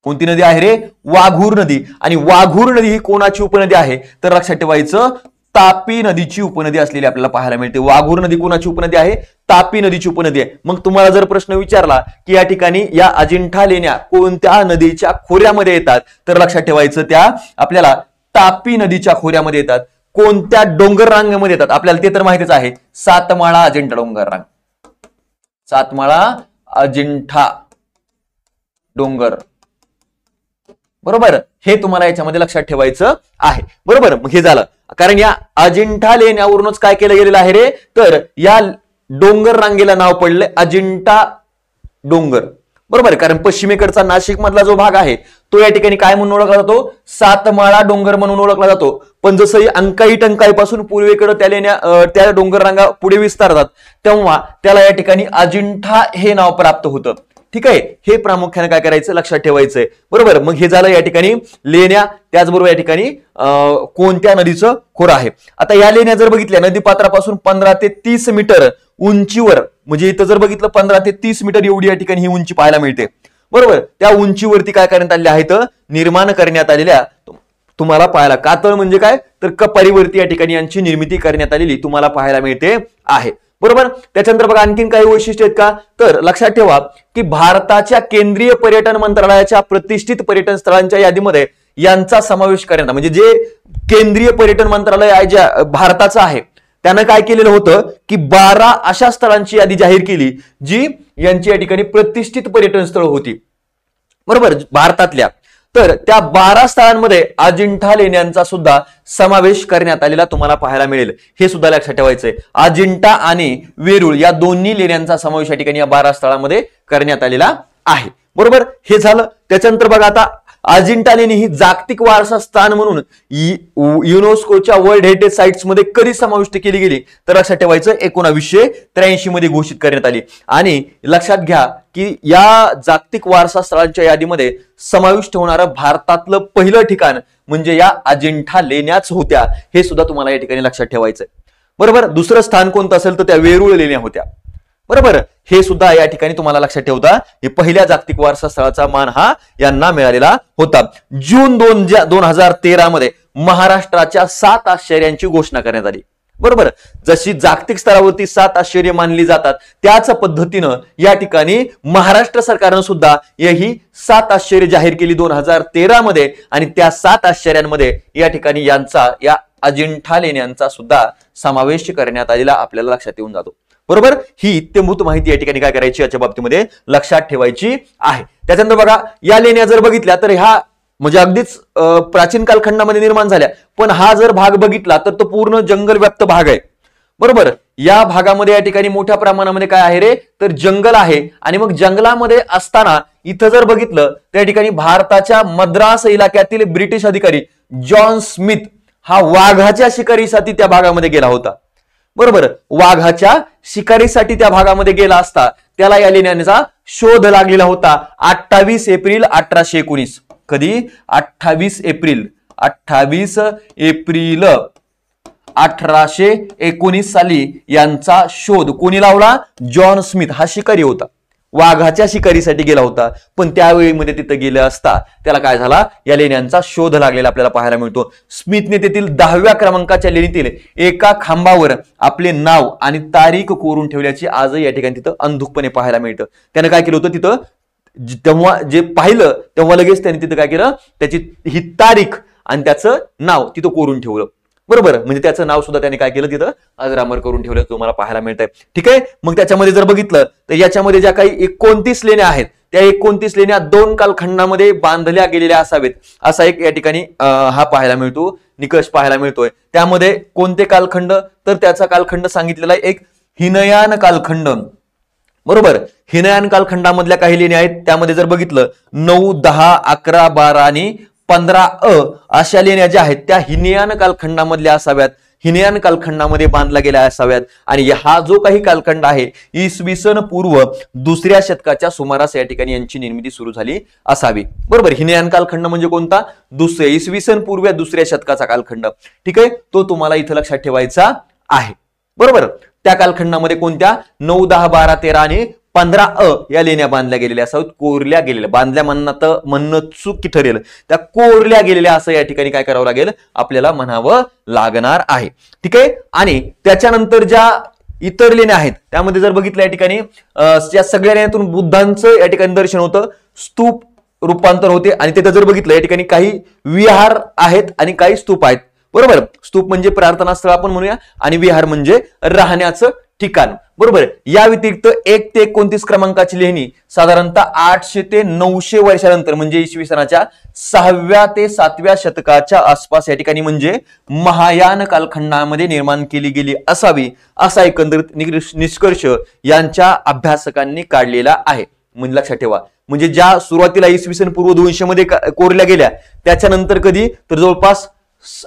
कोणती नदी आहे रे, वाघूर नदी. आणि वाघूर नदी ही कोणाची उपनदी आहे, तर लक्षात ठेवायचं तापी नदीची उपनदी असलेली आपल्याला पाहायला मिळते. वाघूर नदी कोणाची उपनदी आहे, तापी नदीची उपनदी आहे. मग तुम्हाला जर प्रश्न विचारला की या ठिकाणी या अजिंठा लेण्या कोणत्या नदीच्या खोऱ्यामध्ये येतात, तर लक्षात ठेवायचं त्या आपल्याला तापी नदीच्या खोऱ्यामध्ये येतात. कोणत्या डोंगर रांगेमध्ये येतात आपल्याला ते तर माहितीच आहे, सातमाळा अजिंठा डोंगर रांग. सातमाळा अजिंठा डोंगर. बरोबर, हे तुम्हाला याच्यामध्ये लक्षात ठेवायचं आहे. बरोबर, मग हे झालं. कारण या अजिंठा लेण्यावरूनच काय केलं गेलेलं आहे रे, तर या डोंगर रांगेला नाव पडलंय अजिंठा डोंगर. बरोबर, कारण पश्चिमेकडचा नाशिक मधला जो भाग आहे तो या ठिकाणी काय म्हणून ओळखला जातो, सातमाळा डोंगर म्हणून ओळखला जातो. पण जसं अंकाई टंकाईपासून पूर्वेकडे त्या डोंगर रांगा पुढे विस्तारतात तेव्हा त्याला या ठिकाणी अजिंठा हे नाव प्राप्त होतं. ठीक आहे, हे प्रामुख्याने काय करायचं, लक्षात ठेवायचंय. बरोबर, मग हे झालं या ठिकाणी लेण्या. त्याचबरोबर या ठिकाणी कोणत्या नदीचं खोरं आहे. आता या लेण्या जर बघितल्या नदीपात्रापासून 15 ते 30 मीटर उंचीवर, म्हणजे इथं जर बघितलं 15 ते 30 मीटर एवढी या ठिकाणी ही उंची पाहायला मिळते. बरोबर, त्या उंचीवरती काय करण्यात आलेल्या आहेत, निर्माण करण्यात आलेल्या तुम्हाला पाहायला, कातळ म्हणजे काय तर कपारीवरती या ठिकाणी यांची निर्मिती करण्यात आलेली तुम्हाला पाहायला मिळते आहे. बरोबर, त्याच्यानंतर बघा आणखीन काही वैशिष्ट्य आहेत का, तर लक्षात ठेवा की भारताच्या केंद्रीय पर्यटन मंत्रालयाच्या प्रतिष्ठित पर्यटन स्थळांच्या यादीमध्ये यांचा समावेश करण्यात, म्हणजे जे केंद्रीय पर्यटन मंत्रालय आहे ज्या भारताचं आहे त्यानं काय केलेलं होतं की 12 अशा स्थळांची यादी जाहीर केली जी यांची या ठिकाणी प्रतिष्ठित पर्यटन स्थळ होती. बरोबर, भारतातल्या. तर त्या 12 स्थळांमध्ये अजिंठा लेण्यांचा सुद्धा समावेश करण्यात आलेला तुम्हाला पाहायला मिळेल. हे सुद्धा लक्षात ठेवायचंय. अजिंठा आणि वेरूळ या दोन्ही लेण्यांचा समावेश या ठिकाणी या 12 स्थळांमध्ये करण्यात आलेला आहे. बरोबर, हे झालं. त्याच्यानंतर बघा आता अजिंठा लेणी ही जागतिक वारसा स्थान म्हणून युनेस्कोच्या वर्ल्ड हेरिटेज साइट्स मध्ये कधी समाविष्ट केली गेली, तर लक्षात ठेवायचं 1983 मध्ये घोषित करण्यात आली. आणि लक्षात घ्या की या जागतिक वारसा स्थळांच्या यादीमध्ये समाविष्ट होणारं भारतातलं पहिलं ठिकाण म्हणजे या अजिंठा लेण्याच होत्या. हे सुद्धा तुम्हाला या ठिकाणी लक्षात ठेवायचंय. बरोबर, दुसरं स्थान कोणतं असेल तर त्या वेरूळ लेण्या होत्या. बरोबर, हे सुद्धा या ठिकाणी तुम्हाला लक्षात ठेवता हे पहिल्या जागतिक वारसा स्थळाचा मान हा यांना मिळालेला होता. जून 2013 मध्ये महाराष्ट्राच्या 7 आश्चर्यांची घोषणा करण्यात आली. बरोबर, जशी जागतिक स्तरावरती 7 आश्चर्य मानली जातात त्याच पद्धतीनं या ठिकाणी महाराष्ट्र सरकारनं सुद्धा ही 7 आश्चर्य जाहीर केली 2013 मध्ये. आणि त्या 7 आश्चर्यांमध्ये या ठिकाणी या अजिंठा लेण्यांचा सुद्धा समावेश करण्यात आलेला आपल्याला लक्षात येऊन जातो. बरोबर, ही इत्यंभूत माहिती या ठिकाणी काय करायची याच्या बाबतीमध्ये लक्षात ठेवायची आहे. त्याच्यानंतर बघा या लेण्या जर बघितल्या तर ह्या म्हणजे अगदीच प्राचीन कालखंडामध्ये निर्माण झाल्या, पण हा जर भाग बघितला तर तो पूर्ण जंगल व्याप्त भाग आहे. बरोबर, या भागामध्ये या ठिकाणी मोठ्या प्रमाणामध्ये काय आहे रे तर जंगल आहे. आणि मग जंगलामध्ये असताना इथं जर बघितलं त्या ठिकाणी भारताच्या मद्रास इलाक्यातील ब्रिटिश अधिकारी जॉन स्मिथ हा वाघाच्या शिकारीसाठी त्या भागामध्ये गेला होता. बरोबर, वाघाच्या शिकारीसाठी त्या भागामध्ये गेला असता त्याला या लेण्यांचा शोध लागलेला होता 28 एप्रिल 1819. कधी 28 एप्रिल 1819 साली यांचा शोध कोणी लावला, जॉन स्मिथ हा शिकारी होता. वाघाच्या शिकारीसाठी गेला होता, पण त्यावेळी मध्ये तिथं गेलं असता त्याला काय झाला, या लेण्यांचा शोध लागलेला आपल्याला पाहायला मिळतो. स्मिथने तेथील 10व्या क्रमांकाच्या लेणीतील एका खांबावर आपले नाव आणि तारीख कोरून ठेवल्याची आजही या ठिकाणी तिथं अंधुकपणे पाहायला मिळतं. त्यानं काय केलं होतं तिथं तेव्हा जे पाहिलं तेव्हा लगेच त्याने तिथं काय केलं, त्याची ही तारीख आणि त्याचं नाव तिथं कोरून ठेवलं. बरोबर, म्हणजे त्याचं नाव सुद्धा त्याने काय केलं तिथं अजरामर करून ठेवलं तुम्हाला पाहायला मिळतंय. ठीक आहे, मग त्याच्यामध्ये जर बघितलं तर याच्यामध्ये ज्या काही 29 लेण्या आहेत त्या 29 लेण्या 2 कालखंडामध्ये बांधल्या गेलेल्या असावेत असा एक या ठिकाणी हा पाहायला मिळतो, निकष पाहायला मिळतोय. त्यामध्ये कोणते कालखंड तर त्याचा कालखंड सांगितलेला आहे एक हिनयान कालखंड. बरोबर, हिनयान कालखंडामधल्या काही लेण्या आहेत त्यामध्ये जर बघितलं 9, 10, 11, 12 आणि 15 अशा लेण्या ज्या आहेत त्या हिनयान कालखंडामधल्या असाव्यात, हिनयान कालखंडामध्ये बांधल्या गेल्या असाव्यात. आणि हा जो काही कालखंड आहे इसवी सन पूर्व 2ऱ्या शतकाच्या सुमारास या ठिकाणी यांची निर्मिती सुरू झाली असावी. बरोबर, हिनयान कालखंड म्हणजे कोणता, इसवी सन पूर्व 2ऱ्या शतकाचा कालखंड. ठीक आहे, तो तुम्हाला इथं लक्षात ठेवायचा आहे. बरोबर, त्या कालखंडामध्ये कोणत्या 9, 10, 12, 13 आणि 15 या लेण्या बांधल्या गेलेल्या असाव्यात, कोरल्या गेलेल्या. बांधल्या म्हणणं चूक ठरेल, त्या कोरल्या गेलेल्या असं या ठिकाणी काय करावं लागेल आपल्याला म्हणावं लागणार आहे. ठीक आहे, आणि त्याच्यानंतर ज्या इतर लेण्या आहेत त्यामध्ये जर बघितलं या ठिकाणी या सगळ्या लेण्यातून बुद्धांचं या ठिकाणी दर्शन होतं, स्तूप रूपांतर होते. आणि तिथे जर बघितलं या ठिकाणी काही विहार आहेत आणि काही स्तूप आहेत. बरोबर, स्तूप म्हणजे प्रार्थना स्थळ आपण म्हणूया आणि विहार म्हणजे राहण्याचं ठिकाण. बरोबर, या व्यतिरिक्त 1 ते 29 क्रमांकाची लेणी साधारणतः 800 ते 900 वर्षानंतर म्हणजे इसवी सनाच्या 6व्या ते 7व्या शतकाच्या आसपास या ठिकाणी म्हणजे महायान कालखंडामध्ये निर्माण केली गेली असावी असा एकंदरीत निष्कर्ष यांच्या अभ्यासकांनी काढलेला आहे. म्हणजे लक्षात ठेवा म्हणजे ज्या सुरुवातीला इसवी सन पूर्व 200 मध्ये कोरल्या गेल्या त्याच्यानंतर कधी तर जवळपास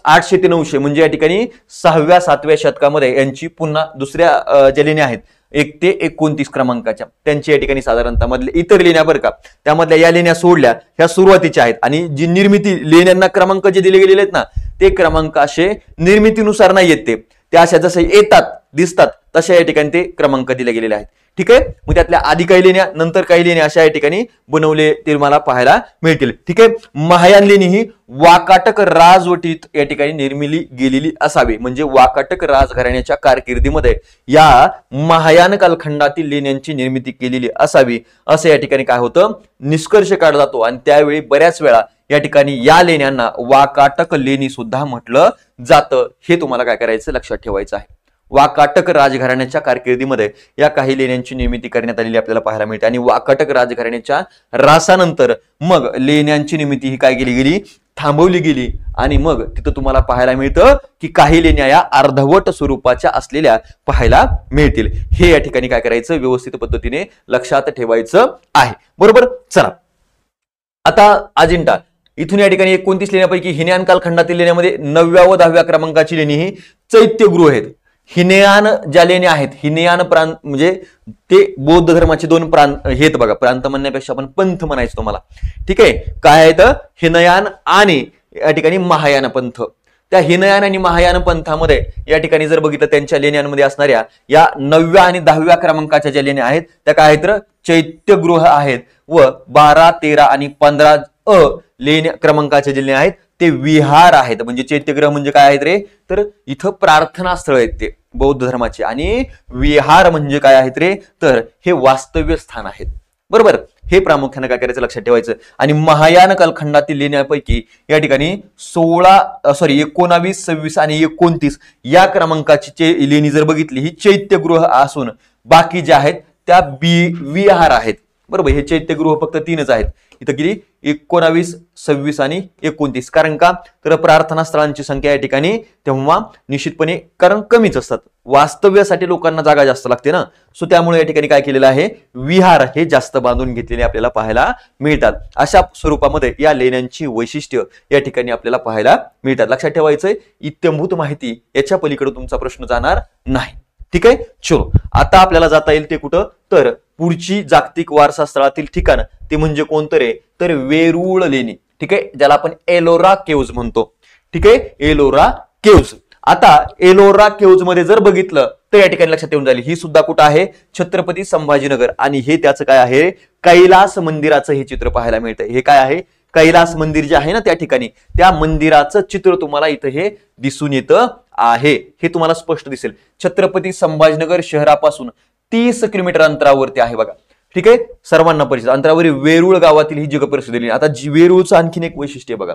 800 ते 900 म्हणजे या ठिकाणी 6व्या-7व्या शतकामध्ये यांची पुन्हा दुसऱ्या ज्या लेण्या आहेत 1 ते 29 क्रमांकाच्या त्यांची या ठिकाणी साधारणतः मधल्या इतर लेण्या बरं का त्यामधल्या या लेण्या सोडल्या ह्या सुरुवातीच्या आहेत आणि जी निर्मिती लेण्यांना क्रमांक जे दिले गेलेले आहेत ना ते क्रमांक असे निर्मितीनुसार नाही येत ते अशा जसे येतात दिसतात तशा या ठिकाणी ते क्रमांक दिले गेलेले आहेत ठीक आहे मग त्यातल्या आधी काही लेण्या नंतर काही लेण्या अशा या ठिकाणी बनवले ते मला पाहायला मिळतील ठीक आहे महायान लेणी ही वाकाटक राजवटीत या ठिकाणी निर्मिली गेलेली असावी म्हणजे वाकाटक राजघराण्याच्या कारकिर्दीमध्ये या महायान कालखंडातील लेण्यांची निर्मिती केलेली असावी असं या ठिकाणी काय होतं निष्कर्ष काढला जातो आणि त्यावेळी बऱ्याच वेळा या ठिकाणी या लेण्यांना वाकाटक लेणी सुद्धा म्हटलं जातं हे तुम्हाला काय करायचं लक्षात ठेवायचं आहे वाकाटक राजघराण्याच्या कारकिर्दीमध्ये या काही लेण्यांची निर्मिती करण्यात आलेली आपल्याला पाहायला मिळते आणि वाकाटक राजघराण्याच्या रासानंतर मग लेण्यांची निर्मिती ही काय केली गेली थांबवली गेली आणि मग तिथं तुम्हाला पाहायला मिळतं की काही लेण्या या अर्धवट स्वरूपाच्या असलेल्या पाहायला मिळतील हे या ठिकाणी काय करायचं व्यवस्थित पद्धतीने लक्षात ठेवायचं आहे बरोबर चला आता अजिंठा इथून या ठिकाणी 29 लेण्यापैकी हिनयान कालखंडातील लेण्यामध्ये 9व्या व 10व्या क्रमांकाची लेणी ही चैत्यगृह आहेत हिनयान ज्या लेण्या आहेत हिनयान प्रांत म्हणजे ते बौद्ध धर्माचे 2 प्रांत आहेत बघा प्रांत म्हणण्यापेक्षा आपण पंथ म्हणायचं तुम्हाला ठीक आहे काय आहेत हिनयान आणि या ठिकाणी महायान पंथ त्या हिनयान आणि महायान पंथामध्ये या ठिकाणी जर बघितलं त्यांच्या लेण्यांमध्ये असणाऱ्या या 9व्या आणि 10व्या क्रमांकाच्या ज्या लेण्या आहेत त्या काय आहेत चैत्यगृह आहेत व 12, 13 आणि 15 लेण्या क्रमांकाच्या लेण्या आहेत ते विहार आहेत म्हणजे चैत्यगृह म्हणजे काय आहेत रे तर इथं प्रार्थना स्थळ आहेत ते बौद्ध धर्माचे आणि विहार म्हणजे काय आहेत रे तर हे वास्तव्य स्थान आहेत बरोबर हे प्रामुख्याने काय करायचं लक्षात ठेवायचं आणि महायान कालखंडातील लेण्यापैकी या ठिकाणी 19, 26 आणि 29 या क्रमांकाची लेणी जर बघितली ही चैत्यगृह असून बाकी ज्या आहेत त्या विहार आहेत बरोबर हे चैत्यगृह फक्त 3च आहेत इथं किती 19, 26 आणि 29 कारण का तर प्रार्थना स्थळांची संख्या या ठिकाणी तेव्हा निश्चितपणे कारण कमीच असतात वास्तव्यासाठी लोकांना जागा जास्त लागते ना सो त्यामुळे या ठिकाणी काय केलेलं आहे विहार हे जास्त बांधून घेतलेले आपल्याला पाहायला मिळतात अशा स्वरूपामध्ये या लेण्यांची वैशिष्ट्य या ठिकाणी आपल्याला पाहायला मिळतात लक्षात ठेवायचंय इत्यंभूत माहिती याच्या पलीकडे तुमचा प्रश्न जाणार नाही ठीक आहे चलो आता आपल्याला जाता येईल ते कुठं तर पुढची जागतिक वारसा स्थळातील ठिकाण ते म्हणजे कोणतं रे तर वेरूळ लेणी ठीक आहे ज्याला आपण एलोरा केव्ज म्हणतो ठीक आहे एलोरा केव्ज आता एलोरा केव्ज मध्ये जर बघितलं तर या ठिकाणी लक्षात येऊन जाईल ही सुद्धा कुठं आहे छत्रपती संभाजीनगर आणि हे त्याचं काय आहे कैलास मंदिराचं हे चित्र पाहायला मिळतंय हे काय आहे कैलास मंदिर जे आहे ना त्या ठिकाणी त्या मंदिराचं चित्र तुम्हाला इथं हे दिसून येतं आहे हे तुम्हाला स्पष्ट दिसेल छत्रपती संभाजीनगर शहरापासून 30 किलोमीटर अंतरावरती आहे बघा ठीक आहे सर्वांना परिचित अंतरावरील वेरूळ गावातील ही जगप्रसिद्ध लेणी आता वेरूळचं आणखीन एक वैशिष्ट्य बघा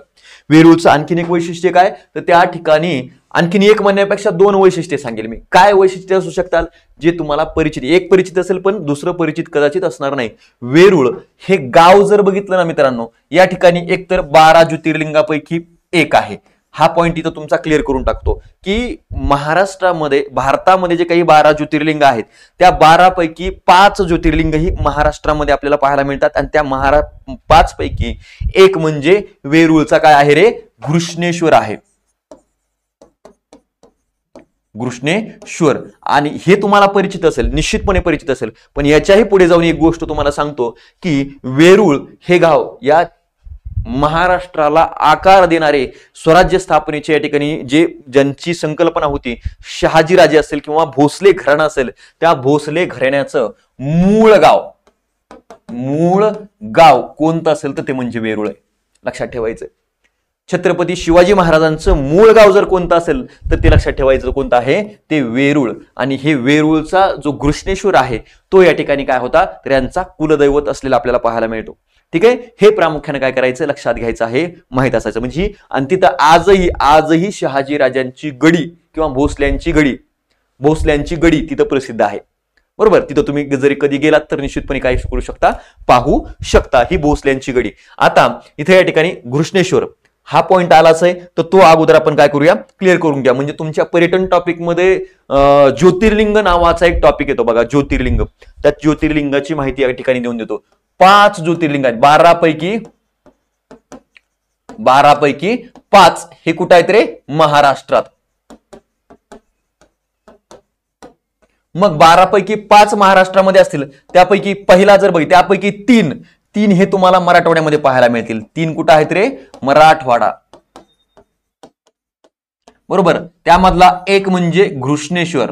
वेरूळचं आणखीन एक वैशिष्ट्य काय तर त्या ठिकाणी आणखीन एक म्हणण्यापेक्षा 2 वैशिष्ट्ये सांगेल मी काय वैशिष्ट्य असू शकतात जे तुम्हाला परिचित एक परिचित असेल पण दुसरं परिचित कदाचित असणार नाही वेरूळ हे गाव जर बघितलं ना मित्रांनो या ठिकाणी एकतर 12 ज्योतिर्लिंगापैकी एक आहे हा पॉइंट इथं तुमचा क्लिअर करून टाकतो की महाराष्ट्रामध्ये भारतामध्ये जे काही 12 ज्योतिर्लिंग आहेत त्या 12 पैकी 5 ज्योतिर्लिंग ही महाराष्ट्रामध्ये आपल्याला पाहायला मिळतात आणि त्या 5 पैकी एक म्हणजे वेरूळचा काय आहे रे घृष्णेश्वर आहे घृष्णेश्वर आणि हे तुम्हाला परिचित असेल निश्चितपणे परिचित असेल पण याच्याही पुढे जाऊन एक गोष्ट तुम्हाला सांगतो की वेरूळ हे गाव या महाराष्ट्राला आकार देणारे स्वराज्य स्थापनेच्या या ठिकाणी ज्यांची संकल्पना होती शहाजीराजे असेल किंवा भोसले घराणं असेल त्या भोसले घराण्याचं मूळ गाव कोणतं असेल तर ते म्हणजे वेरूळ आहे लक्षात ठेवायचं छत्रपती शिवाजी महाराजांचं मूळ गाव जर कोणतं असेल तर ते लक्षात ठेवायचं कोणतं आहे ते वेरूळ आणि हे वेरूळचा जो घृष्णेश्वर आहे तो या ठिकाणी काय होता तर यांचा कुलदैवत असलेला आपल्याला पाहायला मिळतो ठीक आहे हे प्रामुख्याने काय करायचं लक्षात घ्यायचं आहे माहित असायचं म्हणजे आणि तिथं आजही शहाजी राजांची गडी किंवा भोसल्यांची गडी तिथं प्रसिद्ध आहे बरोबर तिथं तुम्ही जरी कधी गेलात तर निश्चितपणे काय करू शकता पाहू शकता ही भोसल्यांची गडी आता इथे या ठिकाणी घृष्णेश्वर हा पॉइंट आलाच आहे तर तो अगोदर आपण काय करूया क्लिअर करून घ्या म्हणजे तुमच्या पर्यटन टॉपिक मध्ये ज्योतिर्लिंग नावाचा एक टॉपिक येतो बघा ज्योतिर्लिंग त्या ज्योतिर्लिंगाची माहिती या ठिकाणी देऊन देतो 5 ज्योतिर्लिंग आहेत. 12 पैकी 5 हे कुठं आहेत रे? महाराष्ट्रात. मग 12 पैकी 5 महाराष्ट्रामध्ये असतील, त्यापैकी पहिला जर बघितलं त्यापैकी 3 हे तुम्हाला मराठवाड्यामध्ये पाहायला मिळतील. 3 कुठं आहेत रे? मराठवाडा. बरोबर. त्यामधला एक म्हणजे घृष्णेश्वर,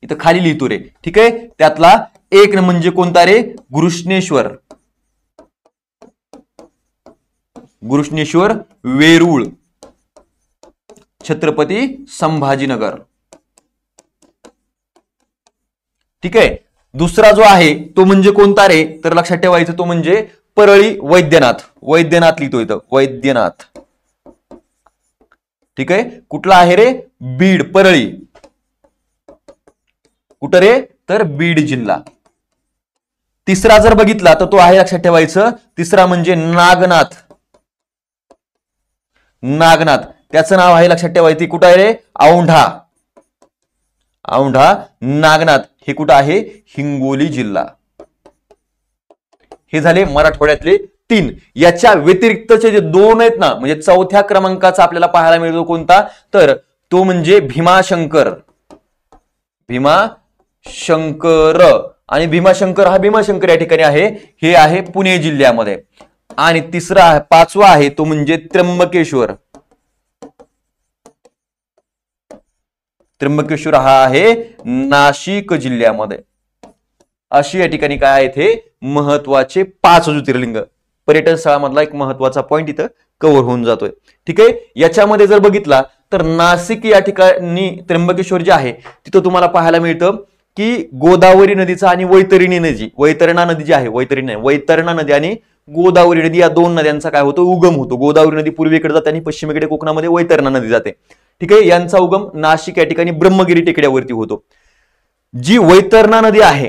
इथं खाली लिहितो रे, ठीक आहे. त्यातला एक म्हणजे कोणता रे? घृष्णेश्वर. घृष्णेश्वर, वेरूळ, छत्रपती संभाजीनगर, ठीक आहे. दुसरा जो आहे तो म्हणजे कोणता रे? तर लक्षात ठेवायचं, तो म्हणजे परळी वैद्यनाथ. वैद्यनाथ लिहितो इथं, वैद्यनाथ, ठीक आहे. कुठला आहे रे? बीड, परळी. कुठं रे? तर बीड जिल्हा. तिसरा जर बघितला तर तो आहे, लक्षात ठेवायचं, तिसरा म्हणजे नागनाथ. नागनाथ, त्याचं नाव आहे, लक्षात ठेवायचं, कुठं आहे रे? औंढा. औंढा नागनाथ हे कुठं आहे? हिंगोली जिल्हा. हे झाले मराठवाड्यातले 3. याच्या व्यतिरिक्तचे जे 2 आहेत ना, म्हणजे चौथ्या क्रमांकाचा आपल्याला पाहायला मिळतो कोणता? तर तो म्हणजे भीमाशंकर. भीमाशंकर, आणि भीमाशंकर हा भीमाशंकर या ठिकाणी आहे, हे आहे पुणे जिल्ह्यामध्ये. आणि तिसरा 5वा आहे तो म्हणजे त्र्यंबकेश्वर. त्र्यंबकेश्वर हा आहे नाशिक जिल्ह्यामध्ये. अशी या ठिकाणी काय आहेत हे महत्वाचे 5 ज्योतिर्लिंग. पर्यटन स्थळामधला एक महत्वाचा पॉइंट इथं कव्हर होऊन जातोय, ठीक आहे. याच्यामध्ये जर बघितला तर नाशिक या ठिकाणी त्र्यंबकेश्वर जे आहे तिथं तुम्हाला पाहायला मिळतं की गोदावरी नदीचा आणि वैतरणी नदी, वैतरणा नदी जी आहे, वैतरणा नदी आणि गोदावरी नदी या 2 नद्यांचा काय होतो? उगम होतो. गोदावरी नदी पूर्वेकडे जाते आणि पश्चिमेकडे कोकणामध्ये वैतरणा नदी जाते, ठीक आहे. यांचा उगम नाशिक या ठिकाणी ब्रह्मगिरी टेकड्यावरती होतो. जी वैतरणा नदी आहे,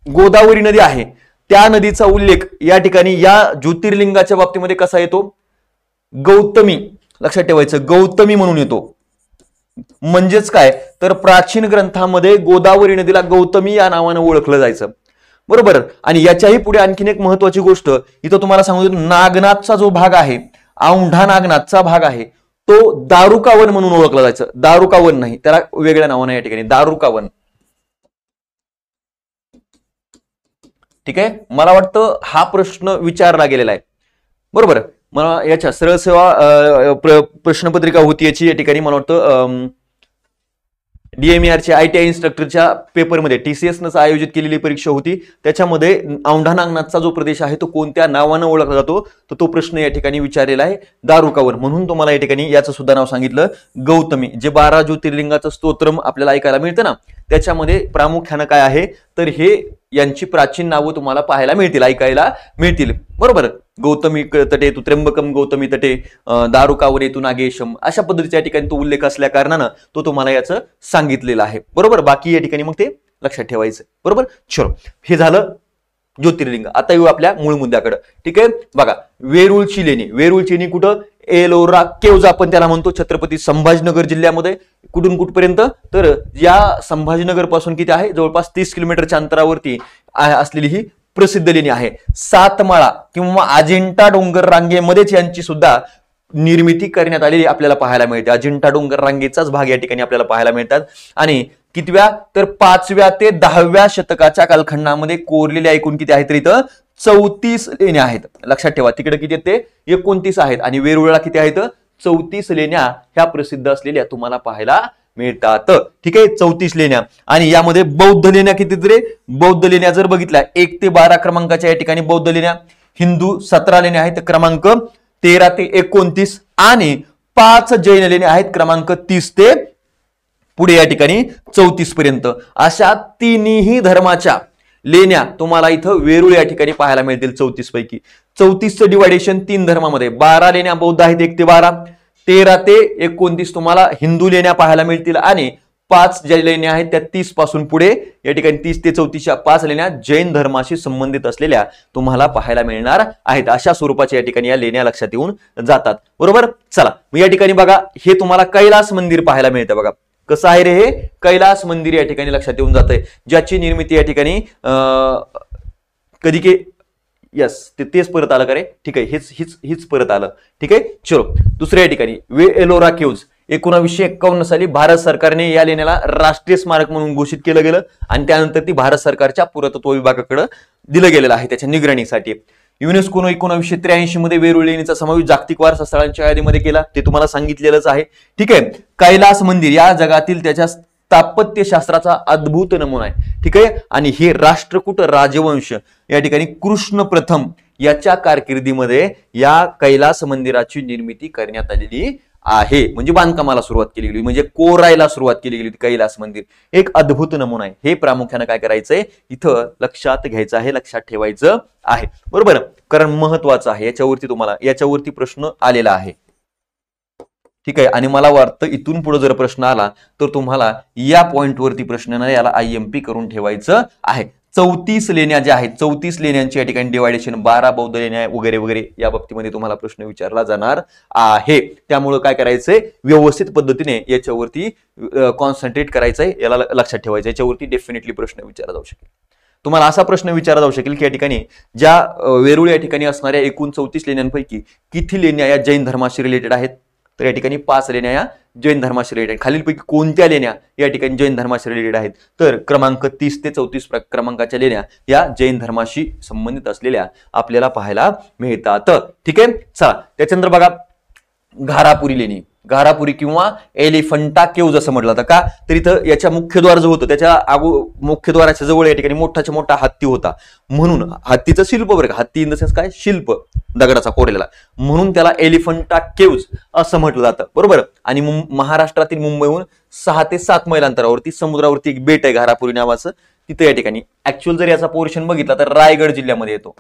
गोदावरी नदी आहे, त्या नदीचा उल्लेख या ठिकाणी या ज्योतिर्लिंगाच्या बाबतीमध्ये कसा येतो? गौतमी, लक्षात ठेवायचं, गौतमी म्हणून येतो. म्हणजेच काय? तर प्राचीन ग्रंथामध्ये गोदावरी नदीला गौतमी या नावानं ओळखलं जायचं, बरोबर. आणि याच्याही पुढे आणखीन एक महत्वाची गोष्ट इथं तुम्हाला सांगतो, नागनाथचा जो भाग आहे, औंढा नागनाथचा भाग आहे, तो दारुकावन म्हणून ओळखला जायचं. दारुकावन नाही, त्याला वेगळ्या नावानं या ठिकाणी दारुकावन, ठीक आहे. मला वाटतं हा प्रश्न विचारला गेलेला आहे, बरोबर. मला याच्या सरळ सेवा प्रश्नपत्रिका होती याची, या ठिकाणी मला वाटतं DMERच्या ITI इन्स्ट्रक्टरच्या पेपरमध्ये TCS न आयोजित केलेली परीक्षा होती, त्याच्यामध्ये औंढा नागनाथचा जो प्रदेश आहे तो कोणत्या नावानं ओळखला जातो, तर तो प्रश्न या ठिकाणी विचारलेला आहे, दारुकावन. म्हणून तुम्हाला या ठिकाणी याचं सुद्धा नाव सांगितलं, गौतमी. जे 12 ज्योतिर्लिंगाचं स्तोत्रम आपल्याला ऐकायला मिळतं ना, त्याच्यामध्ये प्रामुख्यानं काय आहे तर हे यांची प्राचीन नावं तुम्हाला पाहायला मिळतील, ऐकायला मिळतील, बरोबर. गौतमी तटे तू त्र्यंबकम गौतमी तटे, दारुकावने तू नागेशम, अशा पद्धतीच्या ठिकाणी तो उल्लेख असल्या कारणानं तो तुम्हाला याचं सांगितलेलं आहे, बरोबर. बाकी या ठिकाणी मग ते लक्षात ठेवायचं, बरोबर. चलो, हे झालं ज्योतिर्लिंग. आता येऊ आपल्या मूळ मुद्द्याकडे, ठीक आहे. बघा, वेरूळची लेणी. वेरूळची लेणी कुठं? एलोरा केव्ज आपण त्याला म्हणतो, छत्रपती संभाजीनगर जिल्ह्यामध्ये. कुठून कुठपर्यंत? तर या संभाजीनगर पासून किती आहे? जवळपास 30 किलोमीटरच्या अंतरावरती असलेली ही प्रसिद्ध लेणी आहे. सातमाळा किंवा अजिंठा डोंगर रांगेमध्येच यांची सुद्धा निर्मिती करण्यात आलेली आपल्याला पाहायला मिळते. अजिंठा डोंगर रांगेचाच भाग या ठिकाणी आपल्याला पाहायला मिळतात. आणि कितव्या? तर 5व्या ते 10व्या शतकाच्या कालखंडामध्ये कोरलेल्या एकूण किती आहेत तर इथं 34 लेण्या आहेत. लक्षात ठेवा, तिकडे किती आहेत ते 29 आहेत आणि वेरूळला किती आहेत? 34 लेण्या ह्या प्रसिद्ध असलेल्या तुम्हाला पाहायला मिळतात, ठीक आहे. 34 लेण्या. आणि यामध्ये बौद्ध लेण्या किती रे? बौद्ध लेण्या जर बघितल्या 1 ते 12 क्रमांकाच्या या ठिकाणी बौद्ध लेण्या. हिंदू 17 लेण्या आहेत, क्रमांक 13 ते 29. आणि 5 जैन लेण्या आहेत, क्रमांक 30 ते पुढे या ठिकाणी 34 पर्यंत. अशा तिन्ही धर्माच्या लेण्या तुम्हाला इथं वेरूळ या ठिकाणी पाहायला मिळतील. 34 पैकी 34चं डिवायडेशन 3 धर्मामध्ये. 12 लेण्या बौद्ध आहेत 1 ते 12, 13 ते 29 तुम्हाला हिंदू लेण्या पाहायला मिळतील. आणि 5 ज्या लेण्या आहेत त्या 30 पासून पुढे या ठिकाणी 30 ते 34च्या 5 लेण्या जैन धर्माशी संबंधित असलेल्या तुम्हाला पाहायला मिळणार आहेत. अशा स्वरूपाच्या या ठिकाणी या लेण्या लक्षात येऊन जातात, बरोबर. चला, मग या ठिकाणी बघा, हे तुम्हाला कैलास मंदिर पाहायला मिळतं. बघा, कसं आहे रे हे? कैलास मंदिर या ठिकाणी लक्षात येऊन जात आहे, ज्याची निर्मिती या ठिकाणी कधी के यस तेच परत आलं का रे? ठीक आहे, हीच परत आलं. ठीक आहे, चलो दुसऱ्या ठिकाणी एलोरा केव्ज 1951 साली भारत सरकारने या लेण्याला राष्ट्रीय स्मारक म्हणून घोषित केलं गेलं आणि त्यानंतर ती भारत सरकारच्या पुरातत्व विभागाकडे दिलं गेलेलं आहे त्याच्या निगराणीसाठी. युनेस्कोनं 1983 मध्ये वेरूळ लेणीचा समावेश जागतिक वारसा स्थळांच्या यादीमध्ये केला, ते तुम्हाला सांगितलेलंच आहे. ठीक आहे, कैलास मंदिर या जगातील त्याच्या स्थापत्यशास्त्राचा अद्भुत नमुना आहे. ठीक आहे, आणि हे राष्ट्रकूट राजवंश या ठिकाणी कृष्ण प्रथम याच्या कारकिर्दीमध्ये या कैलास मंदिराची निर्मिती करण्यात आलेली आहे. म्हणजे बांधकामाला सुरुवात केली गेली, म्हणजे कोरायला सुरुवात केली गेली. कैलास मंदिर एक अद्भुत नमुना आहे. हे प्रामुख्याने काय करायचंय इथं लक्षात घ्यायचं आहे, लक्षात ठेवायचं आहे. बरोबर, कारण महत्वाचं आहे. याच्यावरती प्रश्न आलेला आहे. ठीक आहे, आणि मला वाटतं इथून पुढे जर प्रश्न आला तर तुम्हाला या पॉइंटवरती प्रश्न नाही, याला IMP करून ठेवायचं आहे. 34 लेण्या ज्या आहेत, 34 लेण्यांची या ठिकाणी डिवायडेशन, 12 बौद्ध लेण्या वगैरे वगैरे या बाबतीमध्ये तुम्हाला प्रश्न विचारला जाणार आहे. त्यामुळे काय करायचंय, व्यवस्थित पद्धतीने याच्यावरती कॉन्सन्ट्रेट करायचंय, याला लक्षात ठेवायचं. याच्यावरती डेफिनेटली प्रश्न विचारला जाऊ शकेल. तुम्हाला असा प्रश्न विचारला जाऊ शकेल की या ठिकाणी ज्या वेरूळ या ठिकाणी असणाऱ्या एकूण 34 लेण्यांपैकी किती लेण्या या जैन धर्माशी रिलेटेड आहेत? तर या ठिकाणी 5 लेण्या या जैन धर्माशी रिलेटेड. खालीलपैकी कोणत्या लेण्या या ठिकाणी जैन धर्माशी रिलेटेड आहेत? तर क्रमांक 30 ते 34 क्रमांकाच्या लेण्या या जैन धर्माशी संबंधित असलेल्या आपल्याला पाहायला मिळतात. ठीक आहे, चला त्याच्यानंतर बघा घारापुरी लेणी, घारापुरी किंवा एलिफंटा केव्ज असं म्हटलं जातं. का तर इथं याच्या मुख्यद्वार जो होतं त्याच्या मुख्यद्वाराच्या जवळ या ठिकाणी मोठाच्या मोठा हत्ती होता, म्हणून हत्तीचं शिल्प बरं का, हत्ती इन द सेन्स काय, शिल्प दगडाचा कोरलेला, म्हणून त्याला एलिफंटा केव्ज असं म्हटलं जातं. बरोबर, आणि महाराष्ट्रातील मुंबईहून 6 ते 7 मैल अंतरावरती समुद्रावरती एक बेट आहे घारापुरी नावाचं, तिथे या ठिकाणी ऍक्च्युअल जर याचा पोर्शन बघितला तर रायगड जिल्ह्यामध्ये येतो.